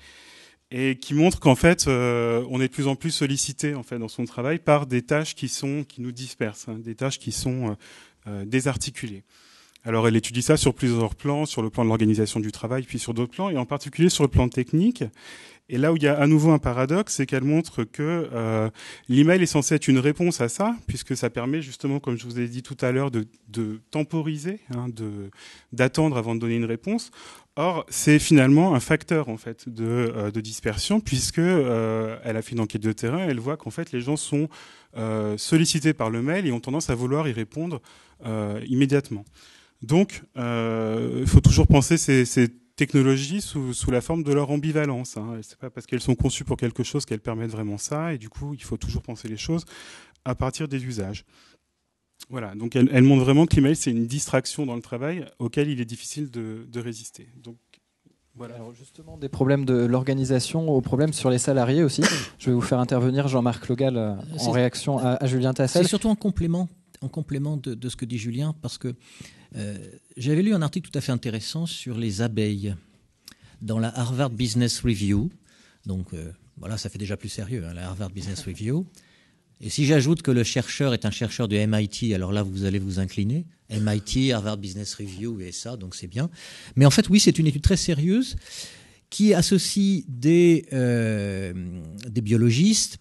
et qui montre qu'en fait on est de plus en plus sollicité en fait dans son travail par des tâches qui nous dispersent, hein, des tâches qui sont désarticulées. Alors elle étudie ça sur plusieurs plans, sur le plan de l'organisation du travail, puis sur d'autres plans, et en particulier sur le plan technique. Et là où il y a à nouveau un paradoxe, c'est qu'elle montre que l'email est censé être une réponse à ça, puisque ça permet justement, comme je vous ai dit tout à l'heure, de temporiser, hein, d'attendre avant de donner une réponse. Or, c'est finalement un facteur en fait de dispersion, puisque elle a fait une enquête de terrain, elle voit qu'en fait les gens sont sollicités par le mail et ont tendance à vouloir y répondre immédiatement. Donc, il faut toujours penser ces technologies sous la forme de leur ambivalence. Hein. C'est pas parce qu'elles sont conçues pour quelque chose qu'elles permettent vraiment ça, et du coup, il faut toujours penser les choses à partir des usages. Voilà, donc elle montre vraiment que l'email, c'est une distraction dans le travail auquel il est difficile de résister. Donc, voilà. Alors justement, des problèmes de l'organisation aux problèmes sur les salariés aussi. Je vais vous faire intervenir Jean-Marc Logal en réaction à Julien Tassel. C'est surtout en complément de ce que dit Julien, parce que j'avais lu un article tout à fait intéressant sur les abeilles dans la Harvard Business Review. Donc voilà, ça fait déjà plus sérieux, hein, la Harvard Business Review. Et si j'ajoute que le chercheur est un chercheur de MIT, alors là, vous allez vous incliner. MIT, Harvard Business Review et ça, donc c'est bien. Mais en fait, oui, c'est une étude très sérieuse qui associe des biologistes,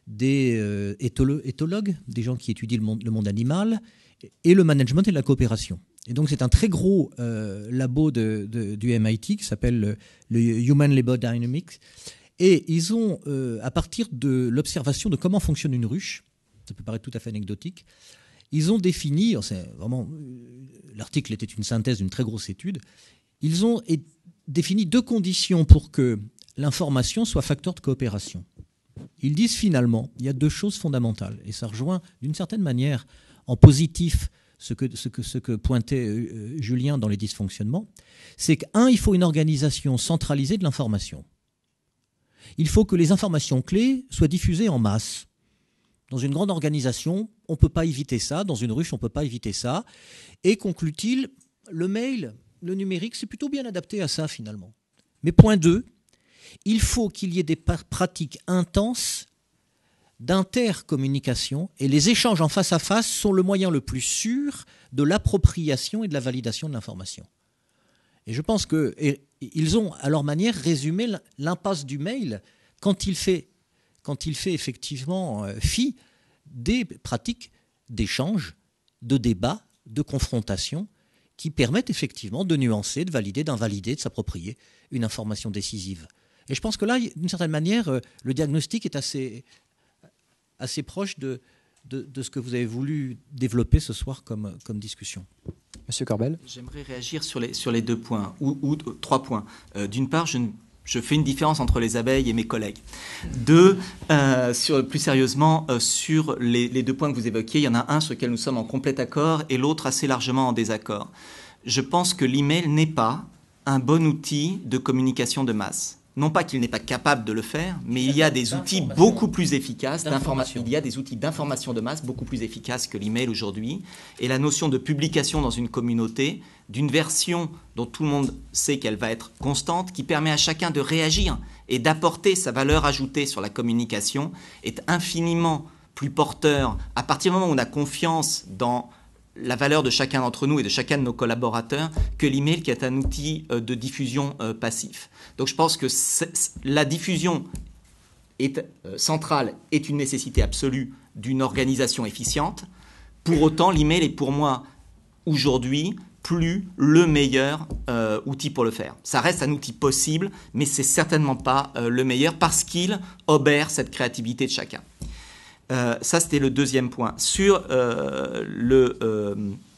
des éthologues, des gens qui étudient le monde animal, et le management et la coopération. Et donc, c'est un très gros labo du MIT qui s'appelle le Human Labor Dynamics. Et ils ont, à partir de l'observation de comment fonctionne une ruche, ça peut paraître tout à fait anecdotique, ils ont défini, l'article était une synthèse d'une très grosse étude, ils ont défini 2 conditions pour que l'information soit facteur de coopération. Ils disent finalement, il y a deux choses fondamentales, et ça rejoint d'une certaine manière en positif ce que pointait Julien dans les dysfonctionnements, c'est qu'un, il faut une organisation centralisée de l'information. Il faut que les informations clés soient diffusées en masse. Dans une grande organisation, on ne peut pas éviter ça. Dans une ruche, on ne peut pas éviter ça. Et conclut-il, le mail, le numérique, c'est plutôt bien adapté à ça finalement. Mais point 2, il faut qu'il y ait des pratiques intenses d'intercommunication, et les échanges en face à face sont le moyen le plus sûr de l'appropriation et de la validation de l'information. Et je pense qu'ils ont, à leur manière, résumé l'impasse du mail quand il fait effectivement fi des pratiques d'échange, de débat, de confrontation, qui permettent effectivement de nuancer, de valider, d'invalider, de s'approprier une information décisive. Et je pense que là, d'une certaine manière, le diagnostic est assez proche de ce que vous avez voulu développer ce soir comme discussion. Monsieur Corbel. J'aimerais réagir sur les 2 points, ou 3 points. D'une part, je fais une différence entre les abeilles et mes collègues. 2, plus sérieusement, sur les 2 points que vous évoquiez, il y en a un sur lequel nous sommes en complet accord et l'autre assez largement en désaccord. Je pense que l'email n'est pas un bon outil de communication de masse. Non pas qu'il n'est pas capable de le faire, mais il y a des outils beaucoup plus efficaces il y a des outils d'information de masse beaucoup plus efficaces que l'email aujourd'hui. Et la notion de publication dans une communauté, d'une version dont tout le monde sait qu'elle va être constante, qui permet à chacun de réagir et d'apporter sa valeur ajoutée sur la communication, est infiniment plus porteur à partir du moment où on a confiance dans la valeur de chacun d'entre nous et de chacun de nos collaborateurs que l'email qui est un outil de diffusion passif. Donc je pense que la diffusion centrale est une nécessité absolue d'une organisation efficiente. Pour autant, l'email est pour moi aujourd'hui plus le meilleur outil pour le faire. Ça reste un outil possible, mais c'est certainement pas le meilleur parce qu'il obère cette créativité de chacun. Ça, c'était le 2e point. Sur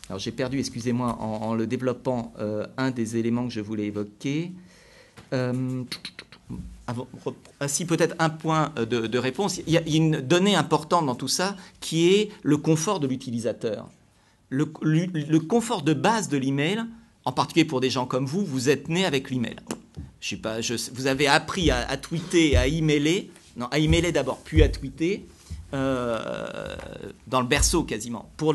alors j'ai perdu, excusez-moi, en le développant, un des éléments que je voulais évoquer. Ainsi, peut-être un point de réponse. Il y a une donnée importante dans tout ça qui est le confort de l'utilisateur. Le confort de base de l'email, en particulier pour des gens comme vous, vous êtes né avec l'email. Vous avez appris à tweeter, à emailer d'abord, puis à tweeter. Dans le berceau quasiment. Pour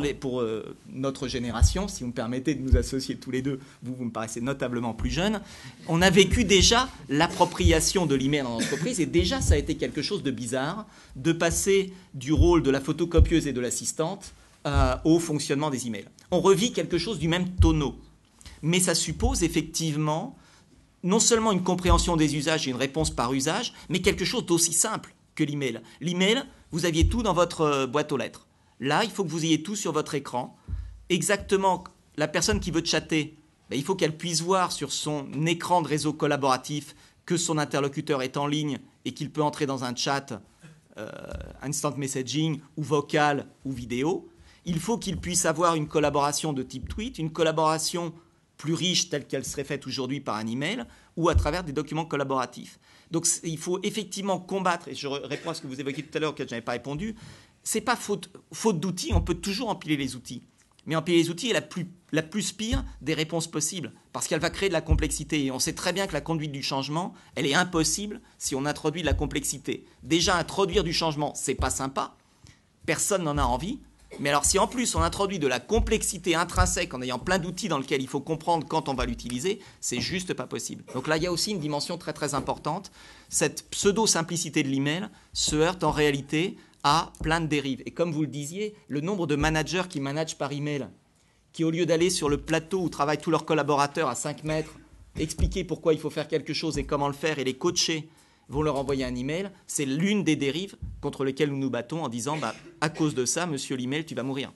notre génération, si vous me permettez de nous associer tous les deux, vous me paraissez notablement plus jeune, on a vécu déjà l'appropriation de l'email en entreprise et déjà ça a été quelque chose de bizarre de passer du rôle de la photocopieuse et de l'assistante au fonctionnement des emails. On revit quelque chose du même tonneau, mais ça suppose effectivement non seulement une compréhension des usages et une réponse par usage, mais quelque chose d'aussi simple que l'email. L'email, vous aviez tout dans votre boîte aux lettres. Là, il faut que vous ayez tout sur votre écran. Exactement, la personne qui veut chatter, il faut qu'elle puisse voir sur son écran de réseau collaboratif que son interlocuteur est en ligne et qu'il peut entrer dans un chat instant messaging ou vocal ou vidéo. Il faut qu'il puisse avoir une collaboration de type tweet, une collaboration plus riche telle qu'elle serait faite aujourd'hui par un email ou à travers des documents collaboratifs. Donc il faut effectivement combattre, et je réponds à ce que vous évoquiez tout à l'heure auquel je n'avais pas répondu, c'est pas faute d'outils, on peut toujours empiler les outils. Mais empiler les outils est la plus pire des réponses possibles, parce qu'elle va créer de la complexité. Et on sait très bien que la conduite du changement, elle est impossible si on introduit de la complexité. Déjà, introduire du changement, c'est pas sympa, personne n'en a envie. Mais alors si en plus on introduit de la complexité intrinsèque en ayant plein d'outils dans lesquels il faut comprendre quand on va l'utiliser, c'est juste pas possible. Donc là il y a aussi une dimension très très importante. Cette pseudo-simplicité de l'email se heurte en réalité à plein de dérives. Et comme vous le disiez, le nombre de managers qui managent par email, qui au lieu d'aller sur le plateau où travaillent tous leurs collaborateurs à 5 mètres, expliquer pourquoi il faut faire quelque chose et comment le faire et les coacher, vont leur envoyer un email, c'est l'une des dérives contre lesquelles nous nous battons en disant à cause de ça, monsieur l'email, tu vas mourir.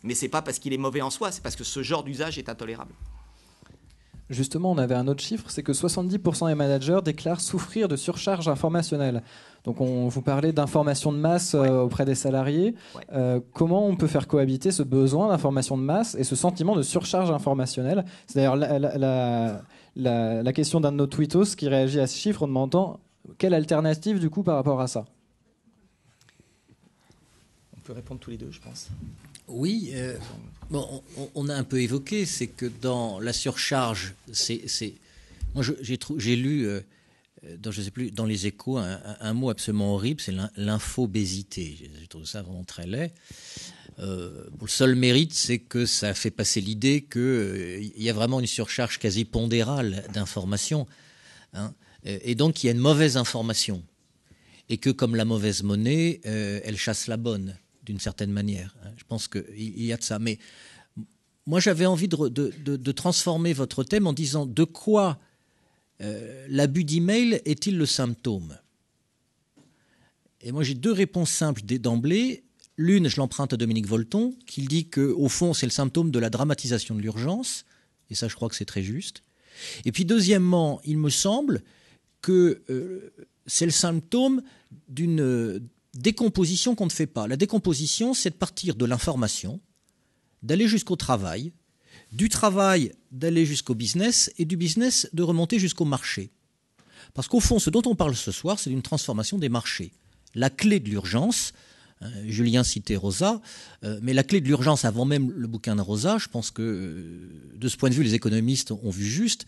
Mais ce n'est pas parce qu'il est mauvais en soi, c'est parce que ce genre d'usage est intolérable. Justement, on avait un autre chiffre, c'est que 70% des managers déclarent souffrir de surcharge informationnelle. Donc on vous parlait d'information de masse auprès des salariés. Comment on peut faire cohabiter ce besoin d'information de masse et ce sentiment de surcharge informationnelle? C'est d'ailleurs la question d'un de nos tweetos qui réagit à ce chiffre en demandant quelle alternative du coup par rapport à ça. pouvez répondre tous les deux, je pense. Oui, bon, on a un peu évoqué, c'est que dans la surcharge, moi j'ai lu, je sais plus, dans les Échos, un mot absolument horrible, c'est l'infobésité. Je trouve ça vraiment très laid. Le seul mérite, c'est que ça fait passer l'idée qu'il y a vraiment une surcharge quasi pondérale d'informations, hein, et donc il y a une mauvaise information, et que comme la mauvaise monnaie, elle chasse la bonne, d'une certaine manière. Je pense qu'il y a de ça. Mais moi, j'avais envie de transformer votre thème en disant de quoi l'abus d'email est-il le symptôme ? Et moi, j'ai deux réponses simples d'emblée. L'une, je l'emprunte à Dominique Volton, qui dit qu'au fond, c'est le symptôme de la dramatisation de l'urgence. Et ça, je crois que c'est très juste. Et puis, deuxièmement, il me semble que c'est le symptôme d'une décomposition qu'on ne fait pas. La décomposition, c'est de partir de l'information, d'aller jusqu'au travail, du travail d'aller jusqu'au business, et du business de remonter jusqu'au marché. Parce qu'au fond, ce dont on parle ce soir, c'est d'une transformation des marchés. La clé de l'urgence, Julien citait Rosa, mais la clé de l'urgence, avant même le bouquin de Rosa, je pense que de ce point de vue, les économistes ont vu juste,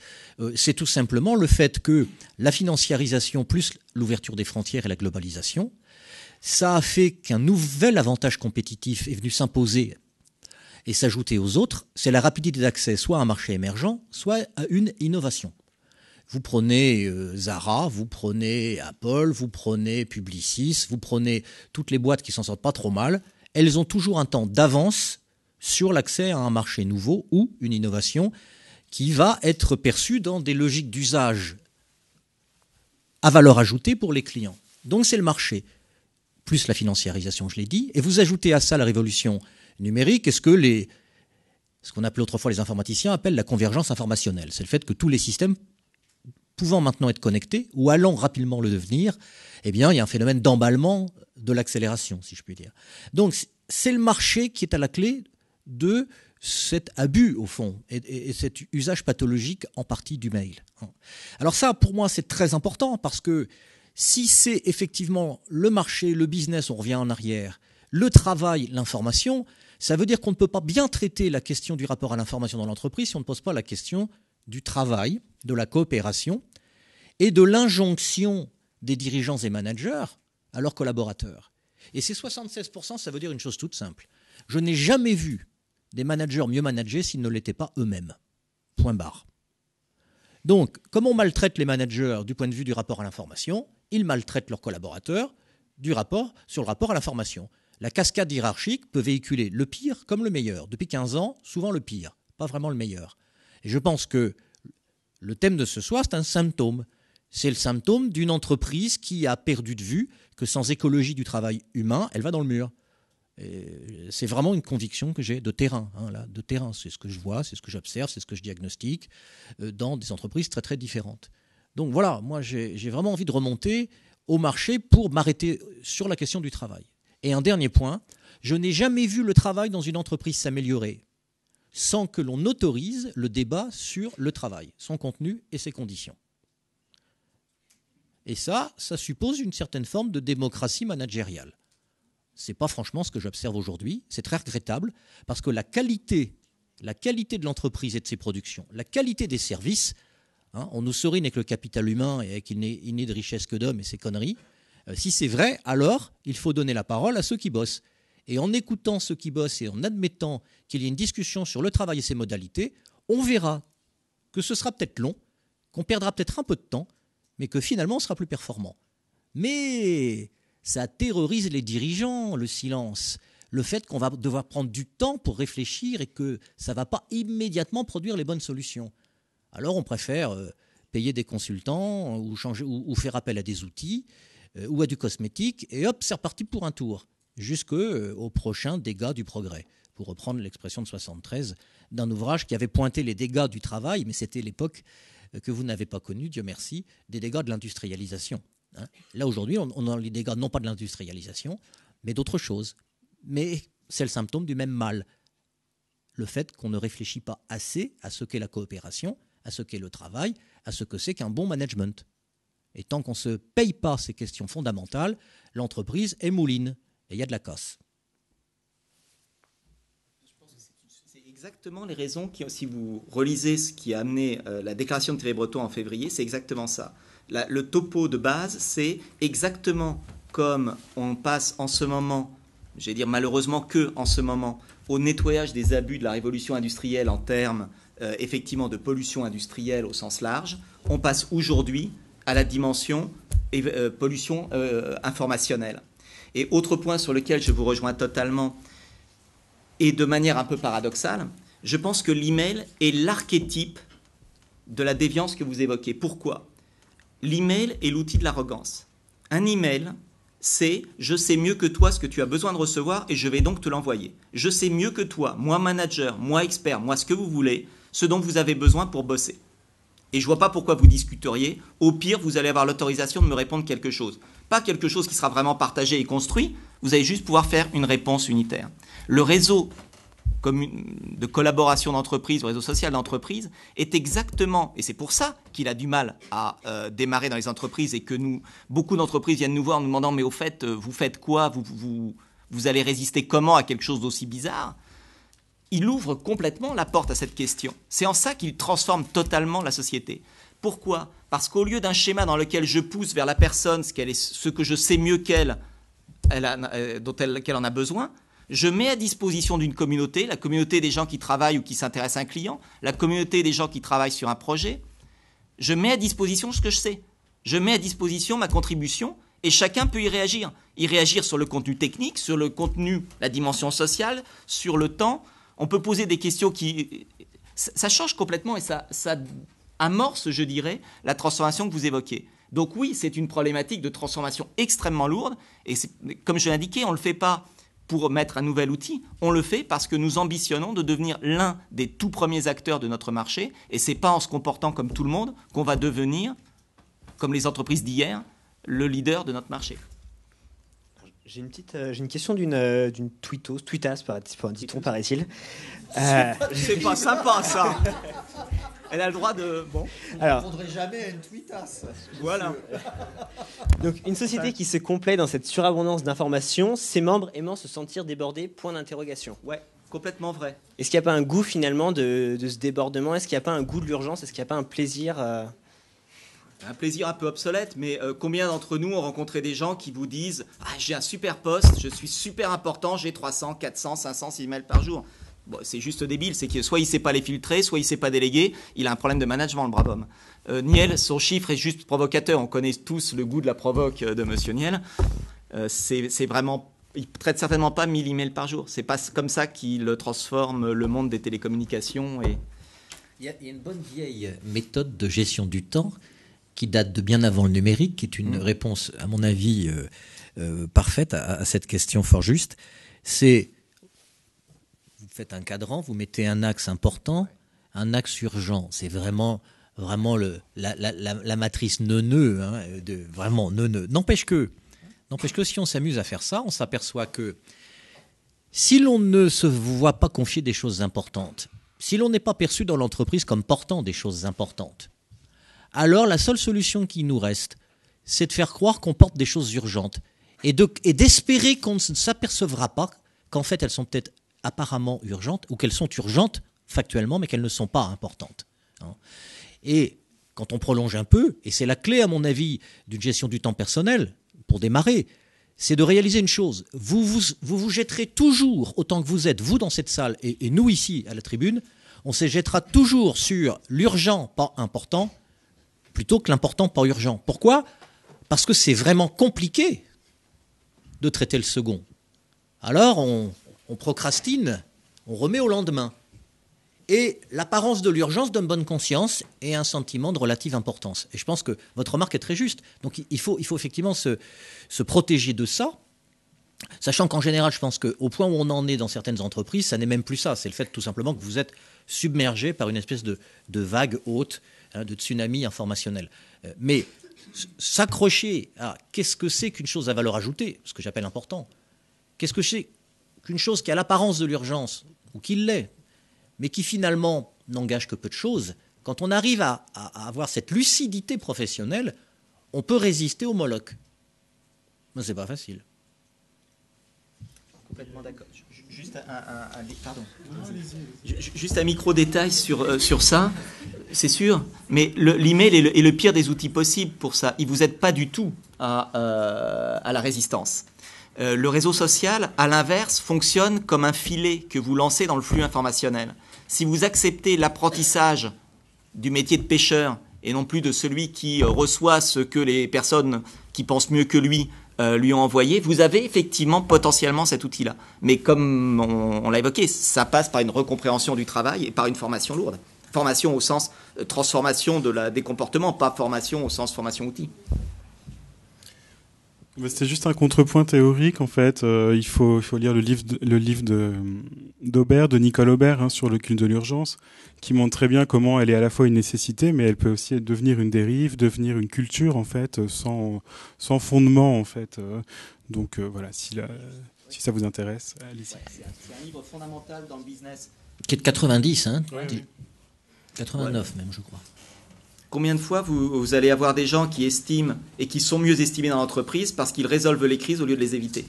c'est tout simplement le fait que la financiarisation plus l'ouverture des frontières et la globalisation, ça a fait qu'un nouvel avantage compétitif est venu s'imposer et s'ajouter aux autres, c'est la rapidité d'accès soit à un marché émergent, soit à une innovation. Vous prenez Zara, vous prenez Apple, vous prenez Publicis, vous prenez toutes les boîtes qui s'en sortent pas trop mal, elles ont toujours un temps d'avance sur l'accès à un marché nouveau ou une innovation qui va être perçue dans des logiques d'usage à valeur ajoutée pour les clients. Donc c'est le marché, plus la financiarisation, je l'ai dit, et vous ajoutez à ça la révolution numérique, ce qu'on appelait autrefois les informaticiens appellent la convergence informationnelle. C'est le fait que tous les systèmes pouvant maintenant être connectés ou allant rapidement le devenir, eh bien, il y a un phénomène d'emballement de l'accélération, si je puis dire. Donc, c'est le marché qui est à la clé de cet abus, au fond, et cet usage pathologique en partie du mail. Alors ça, pour moi, c'est très important, parce que si c'est effectivement le marché, le business, on revient en arrière, le travail, l'information, ça veut dire qu'on ne peut pas bien traiter la question du rapport à l'information dans l'entreprise si on ne pose pas la question du travail, de la coopération et de l'injonction des dirigeants et managers à leurs collaborateurs. Et ces 76%, ça veut dire une chose toute simple. Je n'ai jamais vu des managers mieux managés s'ils ne l'étaient pas eux-mêmes. Point barre. Donc, comme on maltraite les managers du point de vue du rapport à l'information, ils maltraitent leurs collaborateurs sur le rapport à l'information. La cascade hiérarchique peut véhiculer le pire comme le meilleur. Depuis 15 ans, souvent le pire, pas vraiment le meilleur. Et je pense que le thème de ce soir, c'est un symptôme. C'est le symptôme d'une entreprise qui a perdu de vue que sans écologie du travail humain, elle va dans le mur. Et c'est vraiment une conviction que j'ai de terrain. De terrain, c'est ce que je vois, c'est ce que j'observe, c'est ce que je diagnostique dans des entreprises très très différentes. Donc voilà, moi j'ai vraiment envie de remonter au marché pour m'arrêter sur la question du travail. Et un dernier point, je n'ai jamais vu le travail dans une entreprise s'améliorer sans que l'on autorise le débat sur le travail, son contenu et ses conditions. Et ça suppose une certaine forme de démocratie managériale. Ce n'est pas franchement ce que j'observe aujourd'hui. C'est très regrettable parce que la qualité de l'entreprise et de ses productions, la qualité des services, on nous serine avec le capital humain et avec il n'est de richesse que d'hommes et ces conneries. Si c'est vrai, alors il faut donner la parole à ceux qui bossent. Et en écoutant ceux qui bossent et en admettant qu'il y ait une discussion sur le travail et ses modalités, on verra que ce sera peut-être long, qu'on perdra peut-être un peu de temps, mais que finalement on sera plus performant. Mais ça terrorise les dirigeants, le silence, le fait qu'on va devoir prendre du temps pour réfléchir et que ça ne va pas immédiatement produire les bonnes solutions. Alors on préfère payer des consultants ou faire appel à des outils ou à du cosmétique, et hop, c'est reparti pour un tour, jusqu'au prochain dégât du progrès, pour reprendre l'expression de 73 d'un ouvrage qui avait pointé les dégâts du travail, mais c'était l'époque que vous n'avez pas connue, Dieu merci, des dégâts de l'industrialisation. Là, aujourd'hui, on a les dégâts non pas de l'industrialisation, mais d'autres choses. Mais c'est le symptôme du même mal. Le fait qu'on ne réfléchit pas assez à ce qu'est la coopération, à ce qu'est le travail, à ce que c'est qu'un bon management. Et tant qu'on ne se paye pas ces questions fondamentales, l'entreprise est mouline et il y a de la casse. exactement les raisons qui, si vous relisez ce qui a amené la déclaration de Thierry Breton en février, c'est exactement ça. Le topo de base, c'est exactement comme on passe en ce moment, je vais dire malheureusement que en ce moment, au nettoyage des abus de la révolution industrielle en termes effectivement de pollution industrielle au sens large, on passe aujourd'hui à la dimension pollution informationnelle. Et autre point sur lequel je vous rejoins totalement, et de manière un peu paradoxale, je pense que l'email est l'archétype de la déviance que vous évoquez. Pourquoi ? L'email est l'outil de l'arrogance. Un email, c'est « je sais mieux que toi ce que tu as besoin de recevoir et je vais donc te l'envoyer. Je sais mieux que toi, moi manager, moi expert, moi ce que vous voulez, ce dont vous avez besoin pour bosser. Et je ne vois pas pourquoi vous discuteriez. Au pire, vous allez avoir l'autorisation de me répondre quelque chose. Pas quelque chose qui sera vraiment partagé et construit, vous allez juste pouvoir faire une réponse unitaire. Le réseau de collaboration d'entreprise, le réseau social d'entreprise, est exactement, et c'est pour ça qu'il a du mal à démarrer dans les entreprises et que beaucoup d'entreprises viennent nous voir en nous demandant « mais au fait, vous faites quoi ? Vous allez résister comment à quelque chose d'aussi bizarre ?» Il ouvre complètement la porte à cette question. C'est en ça qu'il transforme totalement la société. Pourquoi ? Parce qu'au lieu d'un schéma dans lequel je pousse vers la personne ce que je sais mieux qu'elle en a besoin, je mets à disposition d'une communauté, la communauté des gens qui travaillent ou qui s'intéressent à un client, la communauté des gens qui travaillent sur un projet, je mets à disposition ce que je sais. Je mets à disposition ma contribution et chacun peut y réagir. Y réagir sur le contenu technique, sur le contenu, la dimension sociale, sur le temps. On peut poser des questions qui... Ça change complètement et ça amorce, je dirais, la transformation que vous évoquez. Donc oui, c'est une problématique de transformation extrêmement lourde. Et comme je l'ai indiqué, on ne le fait pas pour mettre un nouvel outil. On le fait parce que nous ambitionnons de devenir l'un des tout premiers acteurs de notre marché. Et ce n'est pas en se comportant comme tout le monde qu'on va devenir, comme les entreprises d'hier, le leader de notre marché. J'ai une question d'une tweetasse, dit-on, paraît-il. C'est pas sympa, ça. Elle a le droit de... Bon. Alors, je ne répondrai jamais à une tweetasse. Voilà. Donc, une société qui se complaît dans cette surabondance d'informations, ses membres aimant se sentir débordés, point d'interrogation. Ouais, complètement vrai. Est-ce qu'il n'y a pas un goût, finalement, de ce débordement ? Est-ce qu'il n'y a pas un goût de l'urgence ? Est-ce qu'il n'y a pas un plaisir Un plaisir un peu obsolète, mais combien d'entre nous ont rencontré des gens qui vous disent « Ah, j'ai un super poste, je suis super important, j'ai 300, 400, 500 emails par jour ». Bon, c'est juste débile, c'est que soit il ne sait pas les filtrer, soit il ne sait pas déléguer, il a un problème de management, le brave homme. Niel, son chiffre est juste provocateur, on connaît tous le goût de la provoque de Monsieur Niel. C'est vraiment, il traite certainement pas 1000 emails par jour, c'est pas comme ça qu'il transforme le monde des télécommunications. Il y a une bonne vieille méthode de gestion du temps qui date de bien avant le numérique, qui est une réponse, à mon avis, parfaite à cette question fort juste. C'est, vous faites un cadran, vous mettez un axe important, un axe urgent. C'est vraiment la matrice neuneu, hein, vraiment neuneu. N'empêche que si on s'amuse à faire ça, on s'aperçoit que si l'on ne se voit pas confier des choses importantes, si l'on n'est pas perçu dans l'entreprise comme portant des choses importantes, alors la seule solution qui nous reste, c'est de faire croire qu'on porte des choses urgentes et d'espérer qu'on ne s'apercevra pas qu'en fait elles sont peut-être apparemment urgentes ou qu'elles sont urgentes factuellement mais qu'elles ne sont pas importantes. Et quand on prolonge un peu, et c'est la clé à mon avis d'une gestion du temps personnel pour démarrer, c'est de réaliser une chose. Vous vous jetterez toujours, autant que vous êtes, vous dans cette salle et nous ici à la tribune, on se jettera toujours sur l'urgent pas important plutôt que l'important pas urgent. Pourquoi ? Parce que c'est vraiment compliqué de traiter le second. Alors on procrastine, on remet au lendemain. Et l'apparence de l'urgence donne bonne conscience et un sentiment de relative importance. Et je pense que votre remarque est très juste. Donc il faut effectivement se protéger de ça, sachant qu'en général, je pense qu'au point où on en est dans certaines entreprises, ça n'est même plus ça. C'est le fait tout simplement que vous êtes submergé par une espèce de vague haute, de tsunami informationnel. Mais s'accrocher à qu'est-ce que c'est qu'une chose à valeur ajoutée, ce que j'appelle important, qu'est-ce que c'est qu'une chose qui a l'apparence de l'urgence, ou qui l'est, mais qui finalement n'engage que peu de choses, quand on arrive à avoir cette lucidité professionnelle, on peut résister au Moloch. Mais c'est pas facile. Complètement d'accord. Juste un micro-détail sur ça, c'est sûr, mais l'email est le pire des outils possibles pour ça. Il ne vous aide pas du tout à la résistance. Le réseau social, à l'inverse, fonctionne comme un filet que vous lancez dans le flux informationnel. Si vous acceptez l'apprentissage du métier de pêcheur et non plus de celui qui reçoit ce que les personnes qui pensent mieux que lui ont envoyé, vous avez effectivement potentiellement cet outil-là. Mais comme on l'a évoqué, ça passe par une recompréhension du travail et par une formation lourde. Formation au sens transformation des comportements, pas formation au sens formation outil. C'était juste un contrepoint théorique en fait. Il faut lire le livre d'Aubert, de Nicole Aubert, sur le culte de l'urgence, qui montre très bien comment elle est à la fois une nécessité, mais elle peut aussi devenir une dérive, devenir une culture en fait, sans fondement en fait. Donc voilà, si ça vous intéresse, allez-y. C'est un livre fondamental dans le business. Qui est de 90, hein, oui. 89 même, je crois. Combien de fois vous allez avoir des gens qui estiment et qui sont mieux estimés dans l'entreprise parce qu'ils résolvent les crises au lieu de les éviter.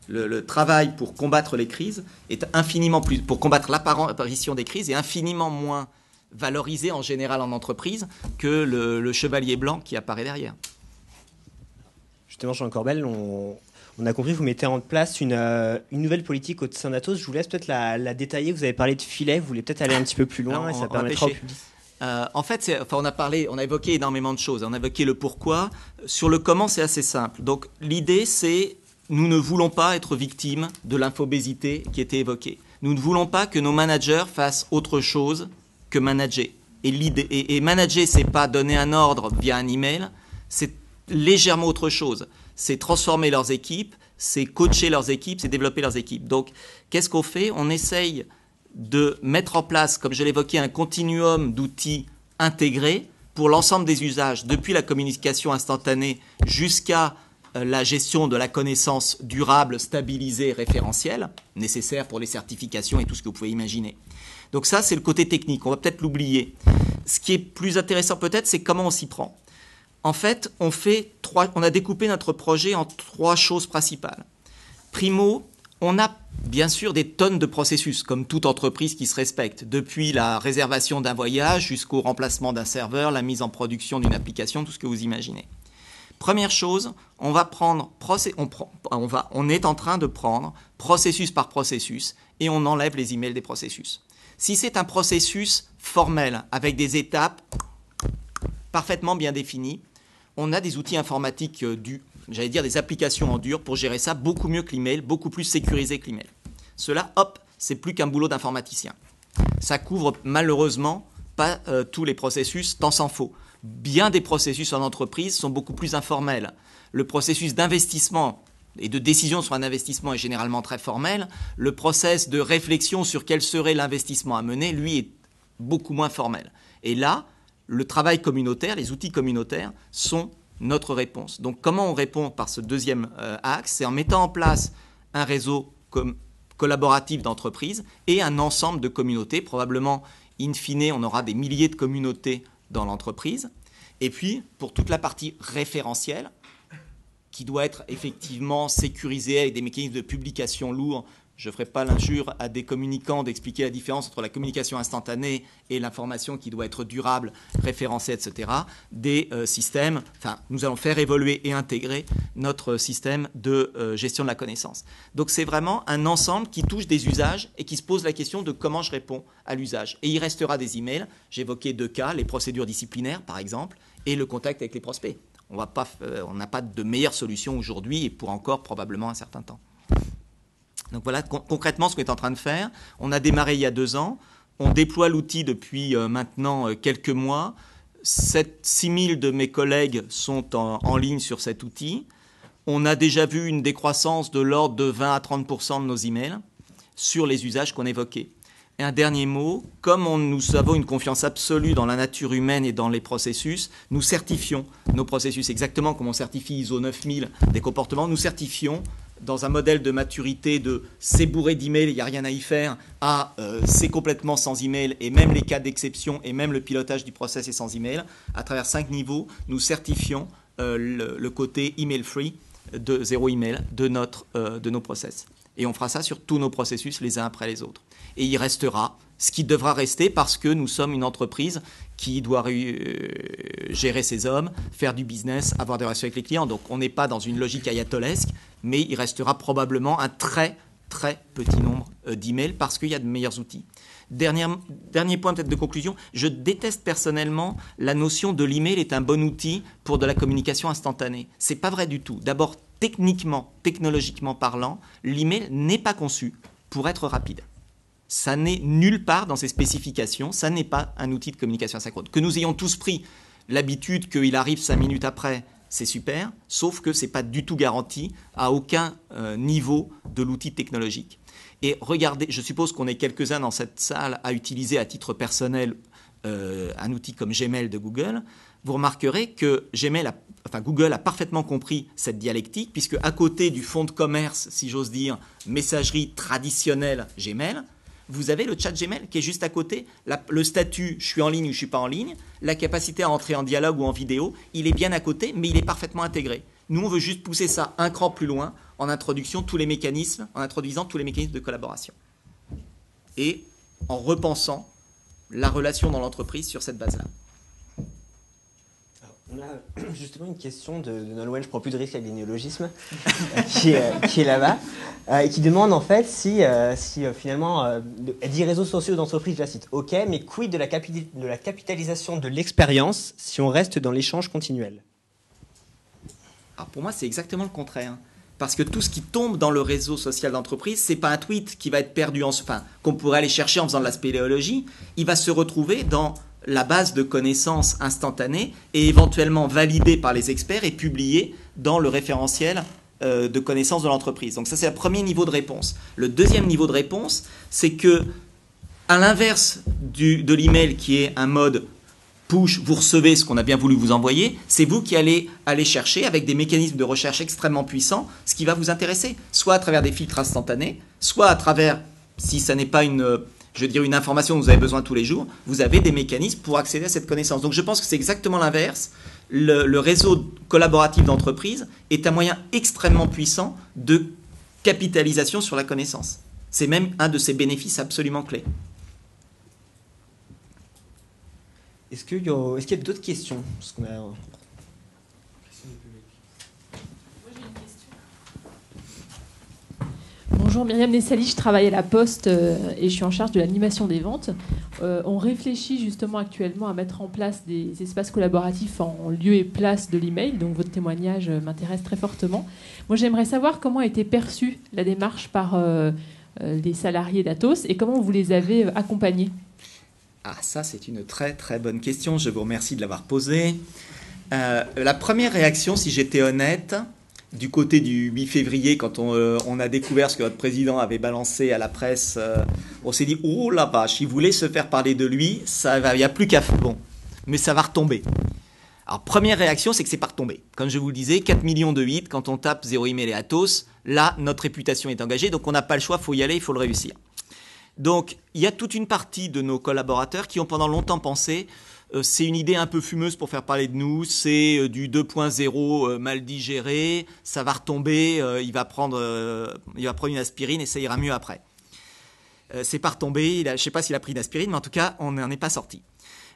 Le travail pour combattre les crises est infiniment plus, pour combattre l'apparition des crises, est infiniment moins valorisé en général en entreprise que le chevalier blanc qui apparaît derrière. Justement, Jean Corbel, on a compris que vous mettez en place une nouvelle politique au sein d'Atos. Je vous laisse peut-être la détailler. Vous avez parlé de filet, vous voulez peut-être aller un petit peu plus loin et ça permettra au public. En fait, on a évoqué énormément de choses. On a évoqué le pourquoi. Sur le comment, c'est assez simple. Donc, l'idée, c'est nous ne voulons pas être victimes de l'infobésité qui était évoquée. Nous ne voulons pas que nos managers fassent autre chose que manager. Et manager, c'est pas donner un ordre via un email, c'est légèrement autre chose. C'est transformer leurs équipes, c'est coacher leurs équipes, c'est développer leurs équipes. Donc, qu'est-ce qu'on fait ? On essaye de mettre en place, comme je l'évoquais, un continuum d'outils intégrés pour l'ensemble des usages, depuis la communication instantanée jusqu'à la gestion de la connaissance durable, stabilisée, référentielle, nécessaire pour les certifications et tout ce que vous pouvez imaginer. Donc ça, c'est le côté technique, on va peut-être l'oublier. Ce qui est plus intéressant peut-être, c'est comment on s'y prend. En fait, on a découpé notre projet en 3 choses principales. Primo, on a bien sûr des tonnes de processus, comme toute entreprise qui se respecte, depuis la réservation d'un voyage jusqu'au remplacement d'un serveur, la mise en production d'une application, tout ce que vous imaginez. Première chose, on est en train de prendre processus par processus et on enlève les emails des processus. Si c'est un processus formel avec des étapes parfaitement bien définies, on a des outils informatiques des applications en dur pour gérer ça beaucoup mieux que l'email, beaucoup plus sécurisé que l'email. Cela, c'est plus qu'un boulot d'informaticien. Ça couvre malheureusement pas tous les processus, tant s'en faut. Bien des processus en entreprise sont beaucoup plus informels. Le processus d'investissement et de décision sur un investissement est généralement très formel. Le process de réflexion sur quel serait l'investissement à mener, lui, est beaucoup moins formel. Et là, le travail communautaire, les outils communautaires sont notre réponse. Donc comment on répond par ce deuxième axe ? C'est en mettant en place un réseau collaboratif d'entreprises et un ensemble de communautés. Probablement, in fine, on aura des milliers de communautés dans l'entreprise. Et puis, pour toute la partie référentielle, qui doit être effectivement sécurisée avec des mécanismes de publication lourds, je ne ferai pas l'injure à des communicants d'expliquer la différence entre la communication instantanée et l'information qui doit être durable, référencée, etc. Des systèmes, nous allons faire évoluer et intégrer notre système de gestion de la connaissance. Donc c'est vraiment un ensemble qui touche des usages et qui se pose la question de comment je réponds à l'usage. Et il restera des emails, j'évoquais 2 cas, les procédures disciplinaires par exemple, et le contact avec les prospects. On n'a pas de meilleure solution aujourd'hui et pour encore probablement un certain temps. Donc voilà concrètement ce qu'on est en train de faire. On a démarré il y a 2 ans. On déploie l'outil depuis maintenant quelques mois. 6000 de mes collègues sont en ligne sur cet outil. On a déjà vu une décroissance de l'ordre de 20 à 30% de nos emails sur les usages qu'on évoquait. Et un dernier mot, comme nous avons une confiance absolue dans la nature humaine et dans les processus, nous certifions nos processus exactement comme on certifie ISO 9000 des comportements. Nous certifions dans un modèle de maturité de c'est bourré d'emails, il n'y a rien à y faire, à c'est complètement sans email, et même les cas d'exception et même le pilotage du process est sans email. À travers 5 niveaux, nous certifions le côté email free, de 0 email de nos process. Et on fera ça sur tous nos processus les uns après les autres. Et il restera ce qui devra rester parce que nous sommes une entreprise qui doit gérer ses hommes, faire du business, avoir des relations avec les clients. Donc on n'est pas dans une logique ayatolesque, mais il restera probablement un très très petit nombre d'emails parce qu'il y a de meilleurs outils. Dernier point peut-être de conclusion, je déteste personnellement la notion de l'email est un bon outil pour de la communication instantanée. C'est pas vrai du tout. D'abord, technologiquement parlant, l'email n'est pas conçu pour être rapide. Ça n'est nulle part dans ses spécifications, ça n'est pas un outil de communication asynchrone. Que nous ayons tous pris l'habitude qu'il arrive 5 minutes après, c'est super, sauf que ce n'est pas du tout garanti à aucun niveau de l'outil technologique. Et regardez, je suppose qu'on est quelques-uns dans cette salle à utiliser à titre personnel un outil comme Gmail de Google. Vous remarquerez que Google a parfaitement compris cette dialectique, puisque à côté du fonds de commerce, si j'ose dire, messagerie traditionnelle Gmail, vous avez le chat Gmail qui est juste à côté, le statut « je suis en ligne » ou « je ne suis pas en ligne », la capacité à entrer en dialogue ou en vidéo, il est bien à côté, mais il est parfaitement intégré. Nous, on veut juste pousser ça un cran plus loin en introduisant tous les mécanismes de collaboration. Et en repensant la relation dans l'entreprise sur cette base-là. On a justement une question de Nolwenn, je ne prends plus de risque avec les néologismes, qui est là-bas, et qui demande en fait si finalement, elle dit réseaux sociaux d'entreprise, je la cite, ok, mais quid de la capitalisation de l'expérience si on reste dans l'échange continuel? Alors pour moi, c'est exactement le contraire. Parce que tout ce qui tombe dans le réseau social d'entreprise, ce n'est pas un tweet qui va être perdu, qu'on pourrait aller chercher en faisant de la spéléologie, il va se retrouver dans la base de connaissances instantanées et éventuellement validée par les experts et publiée dans le référentiel de connaissances de l'entreprise. Donc ça, c'est le premier niveau de réponse. Le deuxième niveau de réponse, c'est que, à l'inverse de l'email qui est un mode push, vous recevez ce qu'on a bien voulu vous envoyer, c'est vous qui allez aller chercher avec des mécanismes de recherche extrêmement puissants ce qui va vous intéresser, soit à travers des filtres instantanés, soit à travers, si ça n'est pas une information dont vous avez besoin tous les jours, vous avez des mécanismes pour accéder à cette connaissance. Donc je pense que c'est exactement l'inverse. Le réseau collaboratif d'entreprise est un moyen extrêmement puissant de capitalisation sur la connaissance. C'est même un de ses bénéfices absolument clés. Est-ce qu'il y a d'autres questions? Parce qu'on a... Bonjour, Myriam Nessali, je travaille à la Poste et je suis en charge de l'animation des ventes. On réfléchit justement actuellement à mettre en place des espaces collaboratifs en lieu et place de l'email, donc votre témoignage m'intéresse très fortement. Moi, j'aimerais savoir comment a été perçue la démarche par les salariés d'Atos et comment vous les avez accompagnés. Ah, ça, c'est une très très bonne question. Je vous remercie de l'avoir posée. La première réaction, si j'étais honnête, du côté du 8 février, quand on a découvert ce que votre président avait balancé à la presse, on s'est dit « Oh la vache, il voulait se faire parler de lui, il n'y a plus qu'à... Bon, mais ça va retomber. » Alors, première réaction, c'est que c'est pas retombé. Comme je vous le disais, 4 millions de hits, quand on tape 0 email et Atos, là, notre réputation est engagée, donc on n'a pas le choix, il faut y aller, il faut le réussir. Donc, il y a toute une partie de nos collaborateurs qui ont pendant longtemps pensé c'est une idée un peu fumeuse pour faire parler de nous, c'est du 2.0 mal digéré, ça va retomber, il va prendre une aspirine et ça ira mieux après. C'est pas retombé, je ne sais pas s'il a pris une aspirine, mais en tout cas, on n'en est pas sorti.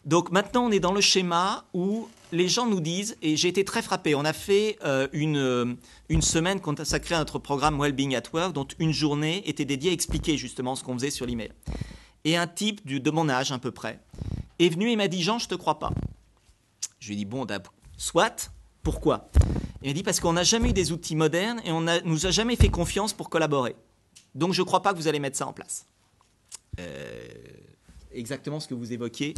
Donc maintenant, on est dans le schéma où les gens nous disent, et j'ai été très frappé, on a fait une semaine consacrée à notre programme Wellbeing at Work, dont une journée était dédiée à expliquer justement ce qu'on faisait sur l'email. Et un type de mon âge à peu près est venu et m'a dit « Jean, je ne te crois pas ». Je lui ai dit « Bon, soit, pourquoi ?» Il m'a dit « Parce qu'on n'a jamais eu des outils modernes et on nous a jamais fait confiance pour collaborer. Donc je ne crois pas que vous allez mettre ça en place. » Exactement ce que vous évoquiez.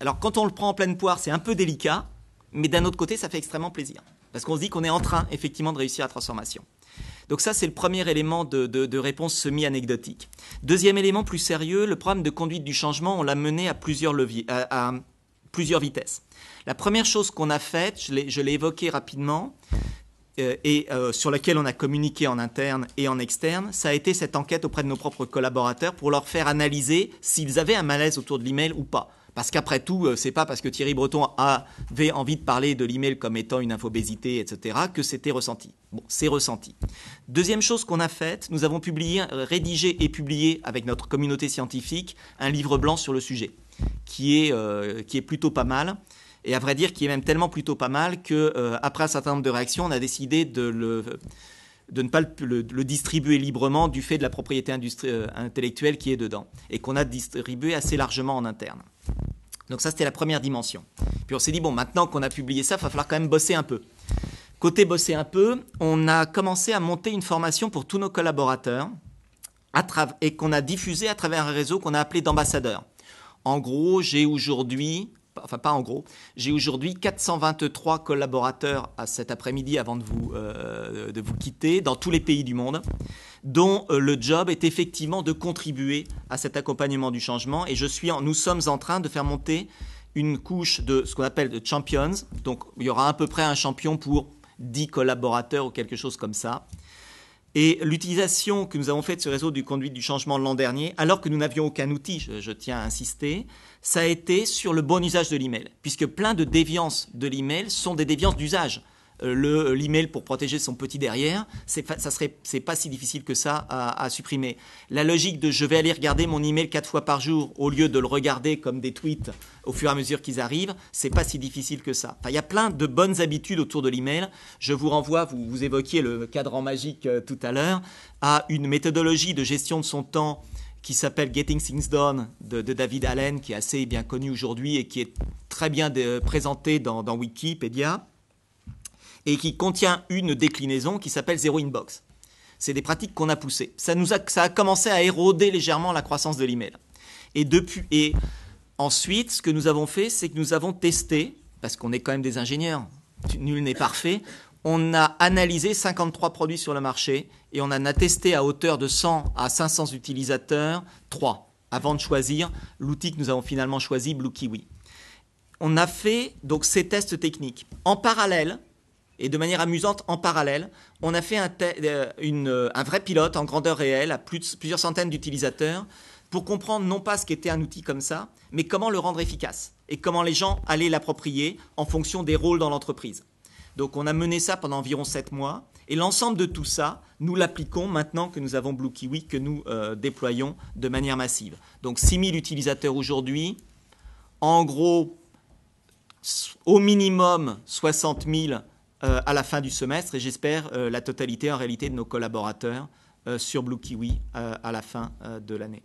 Alors quand on le prend en pleine poire, c'est un peu délicat, mais d'un autre côté, ça fait extrêmement plaisir. Parce qu'on se dit qu'on est en train, effectivement, de réussir la transformation. Donc ça, c'est le premier élément de réponse semi-anecdotique. Deuxième élément plus sérieux, le programme de conduite du changement, on l'a mené à plusieurs leviers, à plusieurs vitesses. La première chose qu'on a faite, je l'ai évoqué rapidement, sur laquelle on a communiqué en interne et en externe, ça a été cette enquête auprès de nos propres collaborateurs pour leur faire analyser s'ils avaient un malaise autour de l'email ou pas. Parce qu'après tout, c'est pas parce que Thierry Breton avait envie de parler de l'email comme étant une infobésité, etc., que c'était ressenti. Bon, c'est ressenti. Deuxième chose qu'on a faite, nous avons rédigé et publié avec notre communauté scientifique un livre blanc sur le sujet, qui est plutôt pas mal. Et à vrai dire, qui est même tellement plutôt pas mal qu'après un certain nombre de réactions, on a décidé de ne pas le distribuer librement du fait de la propriété intellectuelle qui est dedans, et qu'on a distribué assez largement en interne. Donc ça, c'était la première dimension. Puis on s'est dit, bon, maintenant qu'on a publié ça, il va falloir quand même bosser un peu. Côté bosser un peu, on a commencé à monter une formation pour tous nos collaborateurs et qu'on a diffusé à travers un réseau qu'on a appelé d'ambassadeurs. En gros, j'ai aujourd'hui 423 collaborateurs à cet après-midi avant de vous quitter dans tous les pays du monde, dont le job est effectivement de contribuer à cet accompagnement du changement. Et nous sommes en train de faire monter une couche de ce qu'on appelle de champions. Donc il y aura à peu près un champion pour 10 collaborateurs ou quelque chose comme ça. Et l'utilisation que nous avons faite de ce réseau du conduite du changement l'an dernier, alors que nous n'avions aucun outil, je tiens à insister, ça a été sur le bon usage de l'email, puisque plein de déviances de l'email sont des déviances d'usage. L'email pour protéger son petit derrière, c'est pas si difficile que ça à supprimer. La logique de je vais aller regarder mon email 4 fois par jour au lieu de le regarder comme des tweets au fur et à mesure qu'ils arrivent, c'est pas si difficile que ça. Enfin, il y a plein de bonnes habitudes autour de l'email. Je vous renvoie, vous évoquiez le cadran magique tout à l'heure, à une méthodologie de gestion de son temps qui s'appelle Getting Things Done de David Allen, qui est assez bien connu aujourd'hui et qui est très bien présenté dans Wikipédia, et qui contient une déclinaison qui s'appelle Zero Inbox. C'est des pratiques qu'on a poussées. Ça a commencé à éroder légèrement la croissance de l'email. Et ensuite, ce que nous avons fait, c'est que nous avons testé, parce qu'on est quand même des ingénieurs, nul n'est parfait, on a analysé 53 produits sur le marché et on en a testé à hauteur de 100 à 500 utilisateurs, 3, avant de choisir l'outil que nous avons finalement choisi, Blue Kiwi. On a fait donc ces tests techniques. En parallèle, et de manière amusante, en parallèle, on a fait un vrai pilote en grandeur réelle à plusieurs centaines d'utilisateurs pour comprendre non pas ce qu'était un outil comme ça, mais comment le rendre efficace et comment les gens allaient l'approprier en fonction des rôles dans l'entreprise. Donc on a mené ça pendant environ 7 mois et l'ensemble de tout ça, nous l'appliquons maintenant que nous avons Blue Kiwi, que nous déployons de manière massive. Donc 6000 utilisateurs aujourd'hui, en gros, au minimum 60 000 à la fin du semestre, et j'espère la totalité en réalité de nos collaborateurs sur Blue Kiwi à la fin de l'année.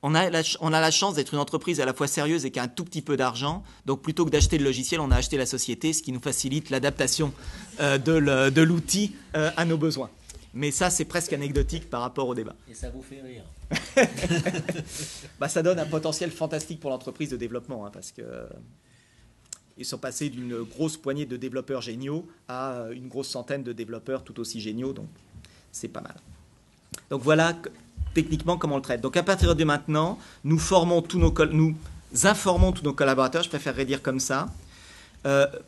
On a la chance d'être une entreprise à la fois sérieuse et qui a un tout petit peu d'argent, donc plutôt que d'acheter le logiciel, on a acheté la société, ce qui nous facilite l'adaptation de l'outil à nos besoins. Mais ça, c'est presque anecdotique par rapport au débat. Et ça vous fait rire. Ça donne un potentiel fantastique pour l'entreprise de développement, parce que... Ils sont passés d'une grosse poignée de développeurs géniaux à une grosse centaine de développeurs tout aussi géniaux, donc c'est pas mal. Donc voilà techniquement comment on le traite. Donc à partir de maintenant, nous informons tous nos collaborateurs, je préférerais dire comme ça.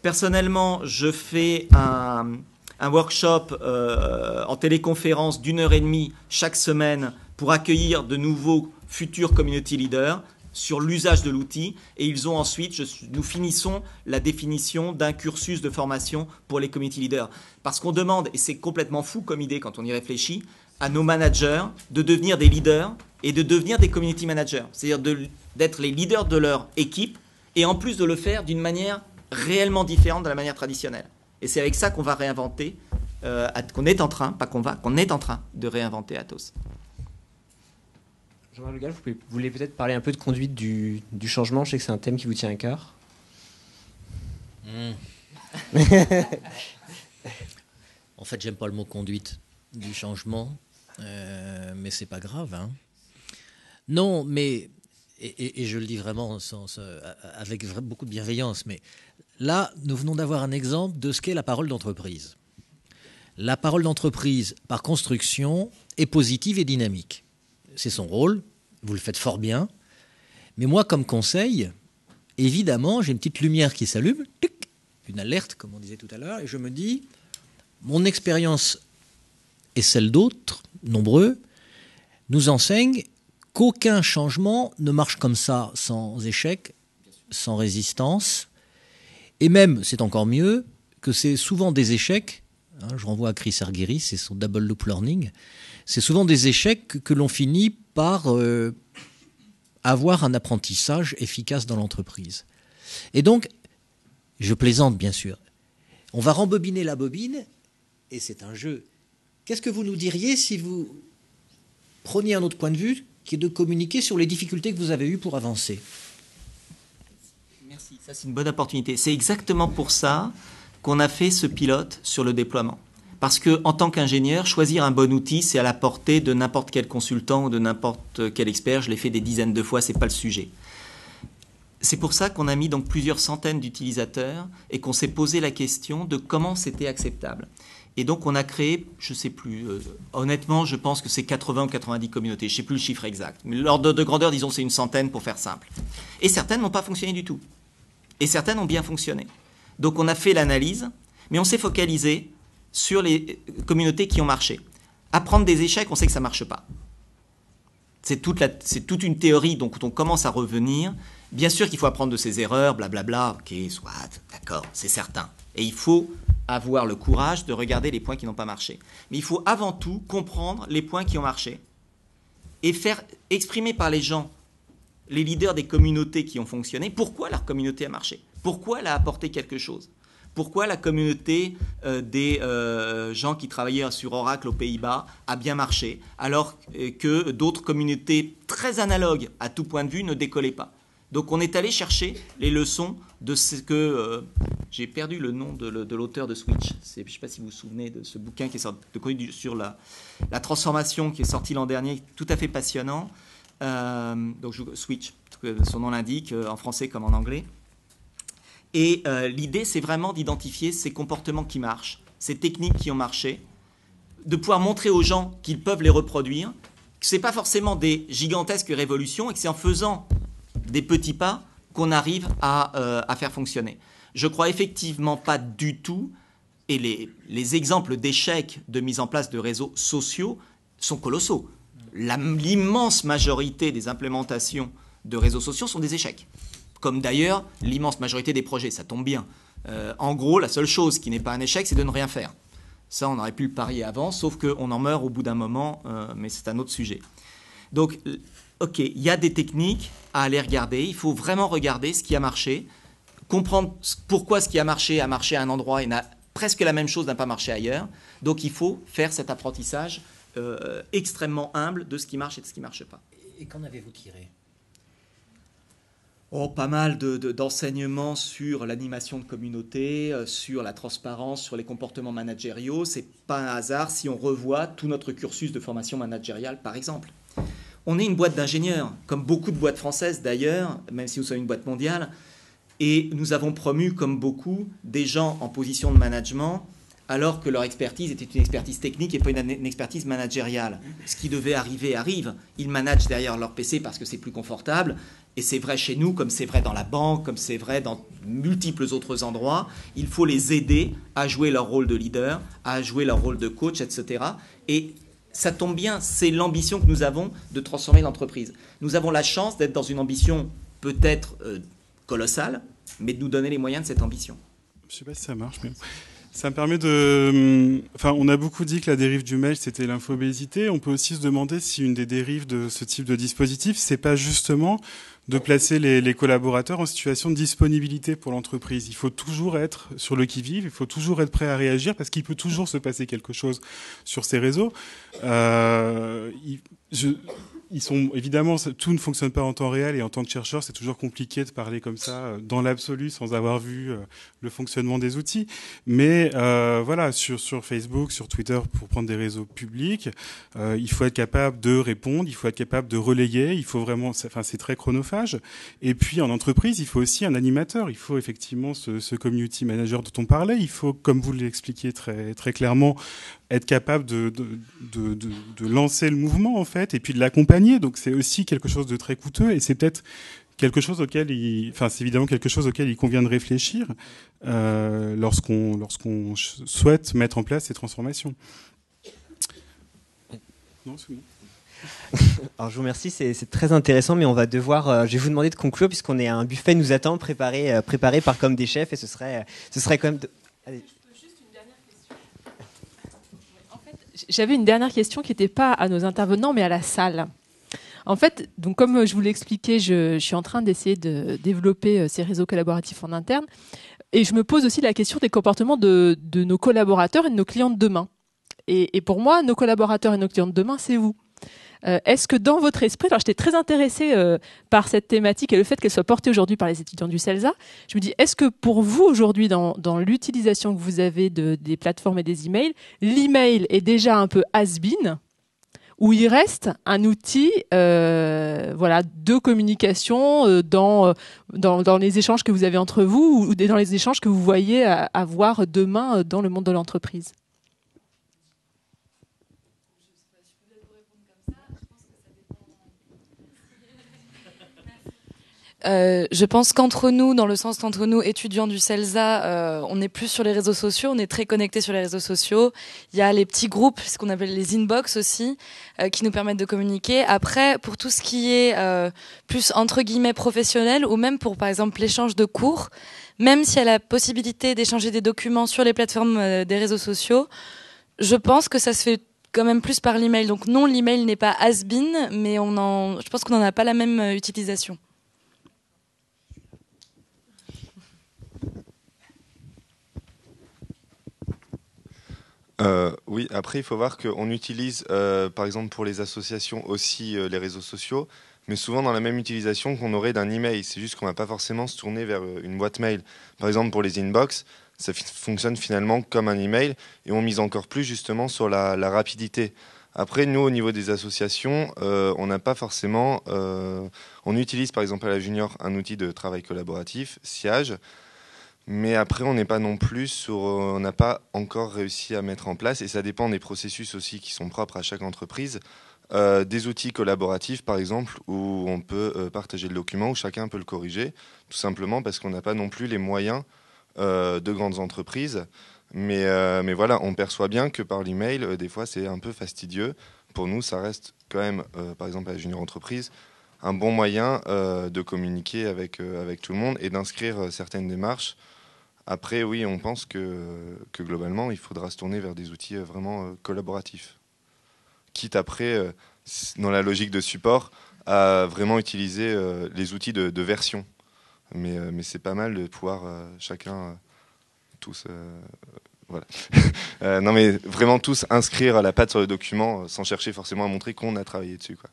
Personnellement, je fais un workshop en téléconférence d'1h30 chaque semaine pour accueillir de nouveaux futurs community leaders sur l'usage de l'outil, et ils ont ensuite, nous finissons la définition d'un cursus de formation pour les community leaders. Parce qu'on demande, et c'est complètement fou comme idée quand on y réfléchit, à nos managers de devenir des leaders et de devenir des community managers. C'est-à-dire d'être les leaders de leur équipe, et en plus de le faire d'une manière réellement différente de la manière traditionnelle. Et c'est avec ça qu'on va réinventer, qu'on est en train de réinventer Atos. Jean-Marc Le Gall, vous voulez peut-être parler un peu de conduite du changement. Je sais que c'est un thème qui vous tient à cœur. En fait, j'aime pas le mot conduite du changement, mais c'est pas grave. Hein. Non, mais et je le dis vraiment avec beaucoup de bienveillance, mais là, nous venons d'avoir un exemple de ce qu'est la parole d'entreprise. La parole d'entreprise, par construction, est positive et dynamique. C'est son rôle, vous le faites fort bien. Mais moi, comme conseil, évidemment, j'ai une petite lumière qui s'allume, une alerte, comme on disait tout à l'heure, et je me dis, mon expérience et celle d'autres, nombreux, nous enseignent qu'aucun changement ne marche comme ça sans échec, sans résistance. Et même, c'est encore mieux, que c'est souvent des échecs, je renvoie à Chris Argyris et son Double Loop Learning, c'est souvent des échecs que l'on finit par avoir un apprentissage efficace dans l'entreprise. Et donc, je plaisante bien sûr, on va rembobiner la bobine, et c'est un jeu. Qu'est-ce que vous nous diriez si vous preniez un autre point de vue, qui est de communiquer sur les difficultés que vous avez eues pour avancer? Merci, ça c'est une bonne opportunité. C'est exactement pour ça qu'on a fait ce pilote sur le déploiement. Parce qu'en tant qu'ingénieur, choisir un bon outil, c'est à la portée de n'importe quel consultant ou de n'importe quel expert. Je l'ai fait des dizaines de fois, ce n'est pas le sujet. C'est pour ça qu'on a mis donc plusieurs centaines d'utilisateurs et qu'on s'est posé la question de comment c'était acceptable. Et donc on a créé, je ne sais plus, honnêtement je pense que c'est 80 ou 90 communautés, je ne sais plus le chiffre exact, mais l'ordre de grandeur, disons c'est une centaine pour faire simple. Et certaines n'ont pas fonctionné du tout. Et certaines ont bien fonctionné. Donc on a fait l'analyse, mais on s'est focalisé sur les communautés qui ont marché. Apprendre des échecs, on sait que ça ne marche pas. C'est toute une théorie dont on commence à revenir. Bien sûr qu'il faut apprendre de ses erreurs, blablabla, ok, soit, d'accord, c'est certain. Et il faut avoir le courage de regarder les points qui n'ont pas marché. Mais il faut avant tout comprendre les points qui ont marché et faire exprimer par les gens, les leaders des communautés qui ont fonctionné, pourquoi leur communauté a marché, pourquoi elle a apporté quelque chose, pourquoi la communauté des gens qui travaillaient sur Oracle aux Pays-Bas a bien marché, alors que d'autres communautés très analogues à tout point de vue ne décollaient pas. Donc on est allé chercher les leçons de ce que... j'ai perdu le nom de l'auteur de Switch. Je ne sais pas si vous vous souvenez de ce bouquin qui est sorti sur la transformation qui est sorti l'an dernier, tout à fait passionnant. Donc Switch, son nom l'indique, en français comme en anglais. Et l'idée, c'est vraiment d'identifier ces comportements qui marchent, ces techniques qui ont marché, de pouvoir montrer aux gens qu'ils peuvent les reproduire, que ce n'est pas forcément des gigantesques révolutions et que c'est en faisant des petits pas qu'on arrive à faire fonctionner. Je crois effectivement pas du tout, et les exemples d'échecs de mise en place de réseaux sociaux sont colossaux. L'immense majorité des implémentations de réseaux sociaux sont des échecs. Comme d'ailleurs l'immense majorité des projets, ça tombe bien. En gros, la seule chose qui n'est pas un échec, c'est de ne rien faire. Ça, on aurait pu le parier avant, sauf qu'on en meurt au bout d'un moment, mais c'est un autre sujet. Donc, ok, il y a des techniques à aller regarder, il faut vraiment regarder ce qui a marché, comprendre pourquoi ce qui a marché à un endroit et n'a presque la même chose n'a pas marché ailleurs. Donc il faut faire cet apprentissage extrêmement humble de ce qui marche et de ce qui ne marche pas. Et qu'en avez-vous tiré ? Pas mal d'enseignements sur l'animation de communauté, sur la transparence, sur les comportements managériaux. Ce n'est pas un hasard si on revoit tout notre cursus de formation managériale, par exemple. On est une boîte d'ingénieurs, comme beaucoup de boîtes françaises d'ailleurs, même si nous sommes une boîte mondiale, et nous avons promu, comme beaucoup, des gens en position de management, alors que leur expertise était une expertise technique et pas une expertise managériale. Ce qui devait arriver arrive. Ils managent derrière leur PC parce que c'est plus confortable, et c'est vrai chez nous, comme c'est vrai dans la banque, comme c'est vrai dans multiples autres endroits. Il faut les aider à jouer leur rôle de leader, à jouer leur rôle de coach, etc. Et ça tombe bien, c'est l'ambition que nous avons de transformer l'entreprise. Nous avons la chance d'être dans une ambition peut-être colossale, mais de nous donner les moyens de cette ambition. Je ne sais pas si ça marche, mais ça me permet de... Enfin, on a beaucoup dit que la dérive du mail, c'était l'infobésité. On peut aussi se demander si une des dérives de ce type de dispositif, c'est pas justement de placer les collaborateurs en situation de disponibilité pour l'entreprise. Il faut toujours être sur le qui-vive, il faut toujours être prêt à réagir parce qu'il peut toujours se passer quelque chose sur ces réseaux. Ils sont évidemment, tout ne fonctionne pas en temps réel et en tant que chercheur, c'est toujours compliqué de parler comme ça dans l'absolu sans avoir vu le fonctionnement des outils. Mais voilà, sur Facebook, sur Twitter, pour prendre des réseaux publics, il faut être capable de répondre, il faut être capable de relayer, il faut vraiment, enfin c'est très chronophage. Et puis en entreprise, il faut aussi un animateur, il faut effectivement ce community manager dont on parlait, il faut, comme vous l'expliquiez très très clairement, être capable de lancer le mouvement en fait et puis de l'accompagner. Donc c'est aussi quelque chose de très coûteux et c'est peut-être quelque chose auquel c'est évidemment quelque chose auquel il convient de réfléchir lorsqu'on souhaite mettre en place ces transformations. Non, c'est bon. Alors je vous remercie, c'est très intéressant, mais on va devoir, je vais vous demander de conclure puisqu'on est à un buffet nous attend préparé par comme des chefs et ce serait quand même. Allez. J'avais une dernière question qui n'était pas à nos intervenants, mais à la salle. En fait, donc comme je vous l'ai expliqué, je suis en train d'essayer de développer ces réseaux collaboratifs en interne. Et je me pose aussi la question des comportements de nos collaborateurs et de nos clients de demain. Et pour moi, nos collaborateurs et nos clients de demain, c'est vous. Est-ce que dans votre esprit, alors j'étais très intéressée par cette thématique et le fait qu'elle soit portée aujourd'hui par les étudiants du CELSA, je me dis, est-ce que pour vous aujourd'hui, dans l'utilisation que vous avez des plateformes et des emails, l'email est déjà un peu has-been, ou il reste un outil de communication dans les échanges que vous avez entre vous ou dans les échanges que vous voyez avoir demain dans le monde de l'entreprise? Je pense qu'entre nous, dans le sens qu'entre nous, étudiants du CELSA, on est plus sur les réseaux sociaux, on est très connectés sur les réseaux sociaux. Il y a les petits groupes, ce qu'on appelle les inbox aussi, qui nous permettent de communiquer. Après, pour tout ce qui est plus entre guillemets professionnel, ou même pour par exemple l'échange de cours, même s'il y a la possibilité d'échanger des documents sur les plateformes des réseaux sociaux, je pense que ça se fait quand même plus par l'email. Donc non, l'email n'est pas has-been, mais je pense qu'on n'en a pas la même utilisation. Oui, après il faut voir qu'on utilise par exemple pour les associations aussi les réseaux sociaux, mais souvent dans la même utilisation qu'on aurait d'un email. C'est juste qu'on ne va pas forcément se tourner vers une boîte mail. Par exemple pour les inbox, ça fonctionne finalement comme un email et on mise encore plus justement sur la rapidité. Après nous au niveau des associations, on n'a pas forcément... on utilise par exemple à la Junior un outil de travail collaboratif, Siage. Mais après, on n'est pas non plus on n'a pas encore réussi à mettre en place, et ça dépend des processus aussi qui sont propres à chaque entreprise, des outils collaboratifs par exemple, où on peut partager le document, où chacun peut le corriger, tout simplement parce qu'on n'a pas non plus les moyens de grandes entreprises. Mais voilà, on perçoit bien que par l'email, des fois c'est un peu fastidieux. Pour nous, ça reste quand même, par exemple à la Junior Entreprise, un bon moyen de communiquer avec tout le monde et d'inscrire certaines démarches. Après, oui, on pense que globalement, il faudra se tourner vers des outils vraiment collaboratifs. Quitte après, dans la logique de support, à vraiment utiliser les outils de version. Mais c'est pas mal de pouvoir chacun, tous... voilà. Non, mais vraiment tous inscrire à la patte sur le document sans chercher forcément à montrer qu'on a travaillé dessus, quoi.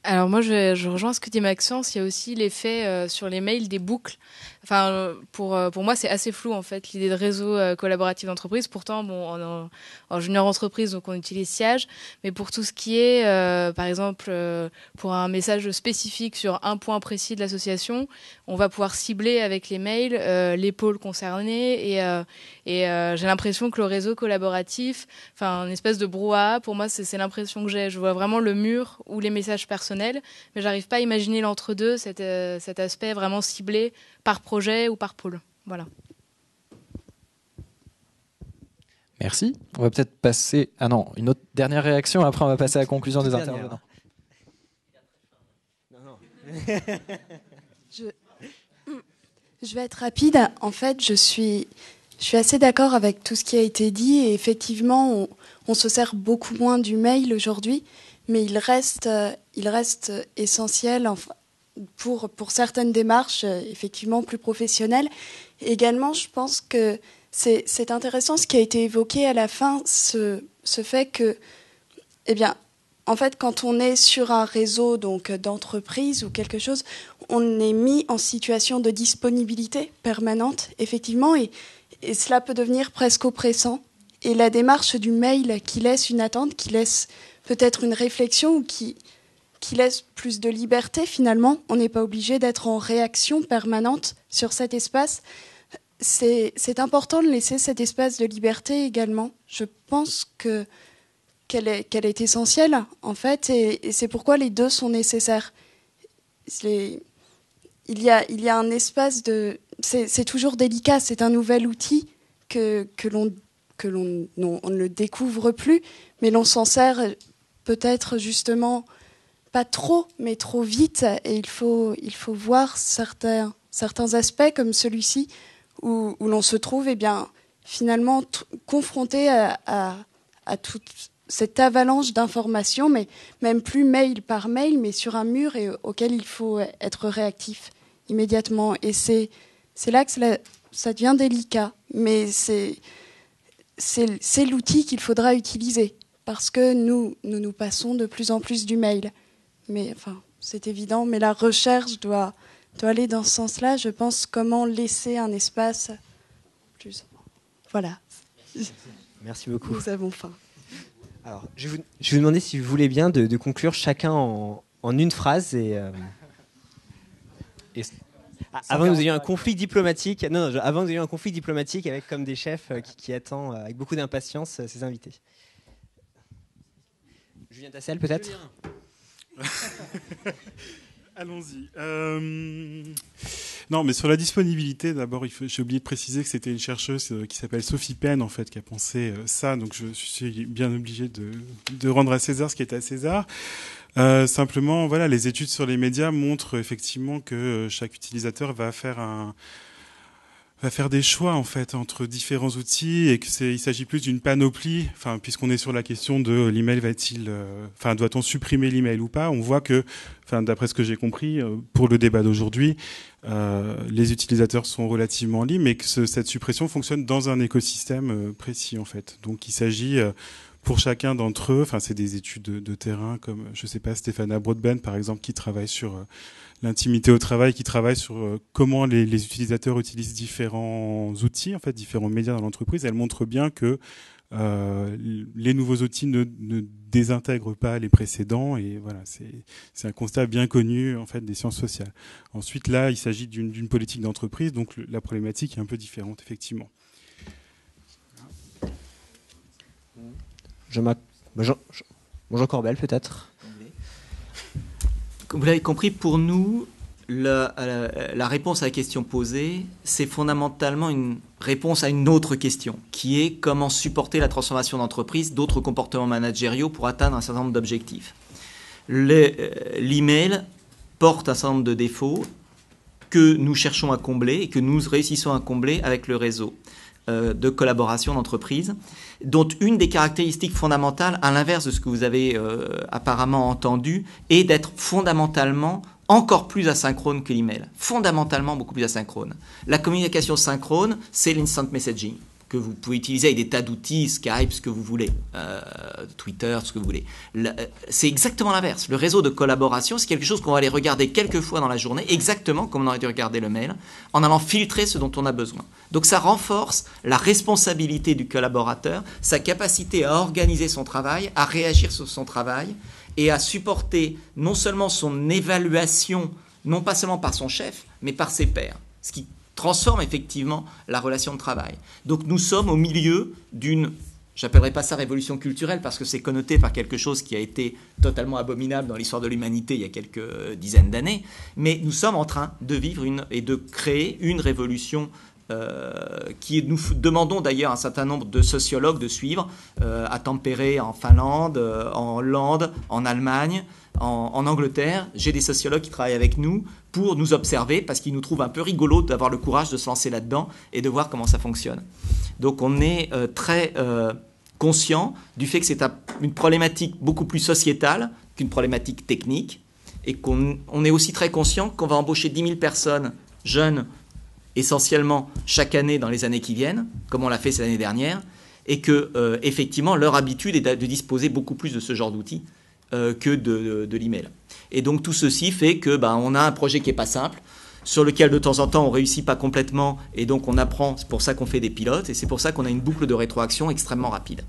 Alors moi, je rejoins ce que dit Maxence. Il y a aussi l'effet sur les mails des boucles. Enfin, pour moi, c'est assez flou en fait l'idée de réseau collaboratif d'entreprise. Pourtant, bon, en junior entreprise, donc on utilise Siage. Mais pour tout ce qui est, par exemple, pour un message spécifique sur un point précis de l'association, on va pouvoir cibler avec les mails les pôles concernés. Et j'ai l'impression que le réseau collaboratif, enfin, une espèce de brouhaha, pour moi, c'est l'impression que j'ai. Je vois vraiment le mur ou les messages personnels. Mais j'arrive pas à imaginer l'entre-deux, cet aspect vraiment ciblé par projet ou par pôle. Voilà. Merci. On va peut-être passer... Ah non, une autre dernière réaction, après on va passer à la conclusion des intervenants. Je vais être rapide. En fait, je suis assez d'accord avec tout ce qui a été dit. Et effectivement, on se sert beaucoup moins du mail aujourd'hui. Mais il reste essentiel pour certaines démarches effectivement plus professionnelles. Et également, je pense que c'est intéressant ce qui a été évoqué à la fin, ce fait que, eh bien, en fait, quand on est sur un réseau donc d'entreprise ou quelque chose, on est mis en situation de disponibilité permanente, effectivement, et cela peut devenir presque oppressant. Et la démarche du mail qui laisse une attente, qui laisse peut-être une réflexion ou qui laisse plus de liberté finalement. On n'est pas obligé d'être en réaction permanente sur cet espace. C'est important de laisser cet espace de liberté également. Je pense qu'elle est essentielle en fait et c'est pourquoi les deux sont nécessaires. il y a un espace de... C'est toujours délicat, c'est un nouvel outil on ne le découvre plus, mais l'on s'en sert peut-être justement pas trop, mais trop vite, et il faut voir certains aspects comme celui-ci où l'on se trouve finalement confronté à toute cette avalanche d'informations, mais même plus mail par mail, mais sur un mur et auquel il faut être réactif immédiatement. Et c'est là que ça devient délicat, mais c'est l'outil qu'il faudra utiliser, parce que nous passons de plus en plus du mail. Mais enfin, c'est évident, mais la recherche doit aller dans ce sens-là. Je pense comment laisser un espace plus... Voilà. Merci beaucoup. Nous avons faim. Alors, je vais vous demander, si vous voulez bien, de conclure chacun en une phrase. Avant, nous ayons un conflit diplomatique. Avant, nous ayons un conflit diplomatique avec comme des chefs qui attend avec beaucoup d'impatience ses invités. Julien Tassel, peut-être. Allons-y. Non, mais sur la disponibilité, d'abord, j'ai oublié de préciser que c'était une chercheuse qui s'appelle Sophie Penn, en fait, qui a pensé ça. Donc, je suis bien obligé de rendre à César ce qui est à César. Simplement, voilà, les études sur les médias montrent effectivement que chaque utilisateur va faire des choix en fait entre différents outils, et il s'agit plus d'une panoplie. Enfin, puisqu'on est sur la question de l'email, doit-on supprimer l'email ou pas? On voit que, d'après ce que j'ai compris pour le débat d'aujourd'hui, les utilisateurs sont relativement libres, mais que cette suppression fonctionne dans un écosystème précis en fait. Donc, il s'agit pour chacun d'entre eux, c'est des études de terrain comme, je sais pas, Stéphana Broadbent par exemple, qui travaille sur l'intimité au travail, qui travaille sur comment les utilisateurs utilisent différents outils, en fait, différents médias dans l'entreprise. Elle montre bien que les nouveaux outils ne désintègrent pas les précédents, et voilà, c'est un constat bien connu en fait des sciences sociales. Ensuite, là, il s'agit d'une politique d'entreprise, donc la problématique est un peu différente, effectivement. Jean Corbel, peut-être. Comme vous l'avez compris, pour nous, la réponse à la question posée, c'est fondamentalement une réponse à une autre question, qui est comment supporter la transformation d'entreprise, d'autres comportements managériaux pour atteindre un certain nombre d'objectifs. L'email porte un certain nombre de défauts que nous cherchons à combler et que nous réussissons à combler avec le réseau de collaboration d'entreprise, dont une des caractéristiques fondamentales, à l'inverse de ce que vous avez apparemment entendu, est d'être fondamentalement encore plus asynchrone que l'email. Fondamentalement beaucoup plus asynchrone. La communication synchrone, c'est l'instant messaging, que vous pouvez utiliser avec des tas d'outils, Skype, ce que vous voulez, Twitter, ce que vous voulez. C'est exactement l'inverse. Le réseau de collaboration, c'est quelque chose qu'on va aller regarder quelques fois dans la journée, exactement comme on aurait dû regarder le mail, en allant filtrer ce dont on a besoin. Donc ça renforce la responsabilité du collaborateur, sa capacité à organiser son travail, à réagir sur son travail, et à supporter non seulement son évaluation, non pas seulement par son chef, mais par ses pairs. Ce qui transforme effectivement la relation de travail. Donc nous sommes au milieu d'une, j'appellerai pas ça révolution culturelle parce que c'est connoté par quelque chose qui a été totalement abominable dans l'histoire de l'humanité il y a quelques dizaines d'années, mais nous sommes en train de vivre et de créer une révolution qui nous demandons d'ailleurs un certain nombre de sociologues de suivre, à Tampere en Finlande, en Hollande, en Allemagne, en Angleterre. J'ai des sociologues qui travaillent avec nous pour nous observer parce qu'ils nous trouvent un peu rigolo d'avoir le courage de se lancer là-dedans et de voir comment ça fonctionne. Donc on est très conscient du fait que c'est une problématique beaucoup plus sociétale qu'une problématique technique, et qu'on est aussi très conscient qu'on va embaucher 10 000 personnes jeunes essentiellement chaque année dans les années qui viennent, comme on l'a fait cette année dernière, et que effectivement leur habitude est de disposer beaucoup plus de ce genre d'outils que de l'email. Et donc tout ceci fait que on a un projet qui n'est pas simple, sur lequel de temps en temps on ne réussit pas complètement, et donc on apprend, c'est pour ça qu'on fait des pilotes, et c'est pour ça qu'on a une boucle de rétroaction extrêmement rapide.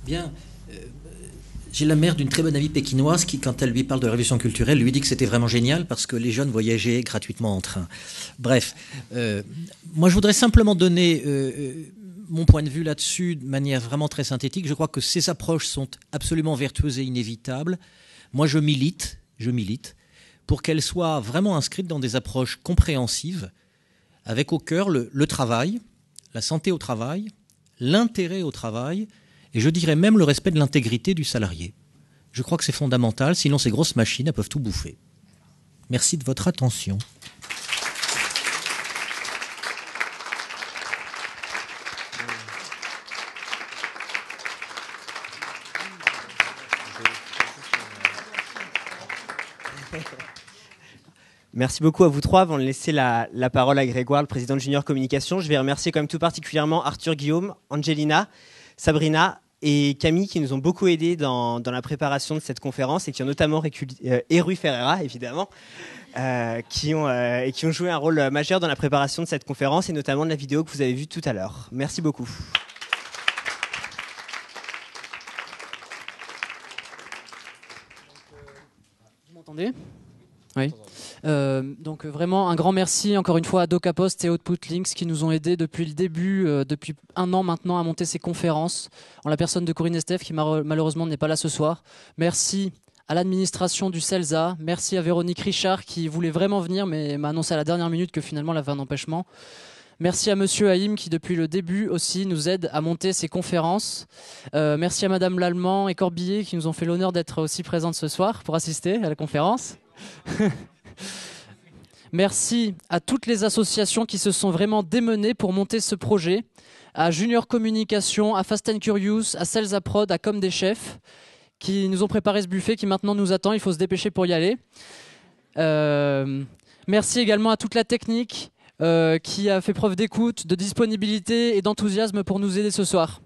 Bien. J'ai la mère d'une très bonne amie pékinoise qui, quand elle lui parle de révolution culturelle, lui dit que c'était vraiment génial parce que les jeunes voyageaient gratuitement en train. Bref, moi je voudrais simplement donner mon point de vue là-dessus de manière vraiment très synthétique. Je crois que ces approches sont absolument vertueuses et inévitables. Moi je milite je milite, pour qu'elle soit vraiment inscrite dans des approches compréhensives, avec au cœur le travail, la santé au travail, l'intérêt au travail, et je dirais même le respect de l'intégrité du salarié. Je crois que c'est fondamental, sinon ces grosses machines, elles peuvent tout bouffer. Merci de votre attention. Merci beaucoup à vous trois. Avant de laisser la parole à Grégoire, le président de Junior Communication, je vais remercier quand même tout particulièrement Arthur, Guillaume, Angelina, Sabrina et Camille qui nous ont beaucoup aidés dans la préparation de cette conférence et qui ont notamment et Rui Ferreira, évidemment, qui ont joué un rôle majeur dans la préparation de cette conférence et notamment de la vidéo que vous avez vue tout à l'heure. Merci beaucoup. Vous m'entendez ? Oui. Donc vraiment un grand merci encore une fois à DocaPost et Output Links qui nous ont aidés depuis le début, depuis 1 an maintenant à monter ces conférences, en la personne de Corinne Estève qui malheureusement n'est pas là ce soir. Merci à l'administration du CELSA, merci à Véronique Richard qui voulait vraiment venir mais m'a annoncé à la dernière minute que finalement elle avait un empêchement. Merci à Monsieur Haïm qui depuis le début aussi nous aide à monter ces conférences. Merci à Madame Lallemand et Corbillet qui nous ont fait l'honneur d'être aussi présentes ce soir pour assister à la conférence. Merci à toutes les associations qui se sont vraiment démenées pour monter ce projet, à Junior Communication, à Fast and Curious, à Celsa Prod, à Comme des Chefs, qui nous ont préparé ce buffet qui maintenant nous attend, il faut se dépêcher pour y aller. Merci également à toute la technique qui a fait preuve d'écoute, de disponibilité et d'enthousiasme pour nous aider ce soir.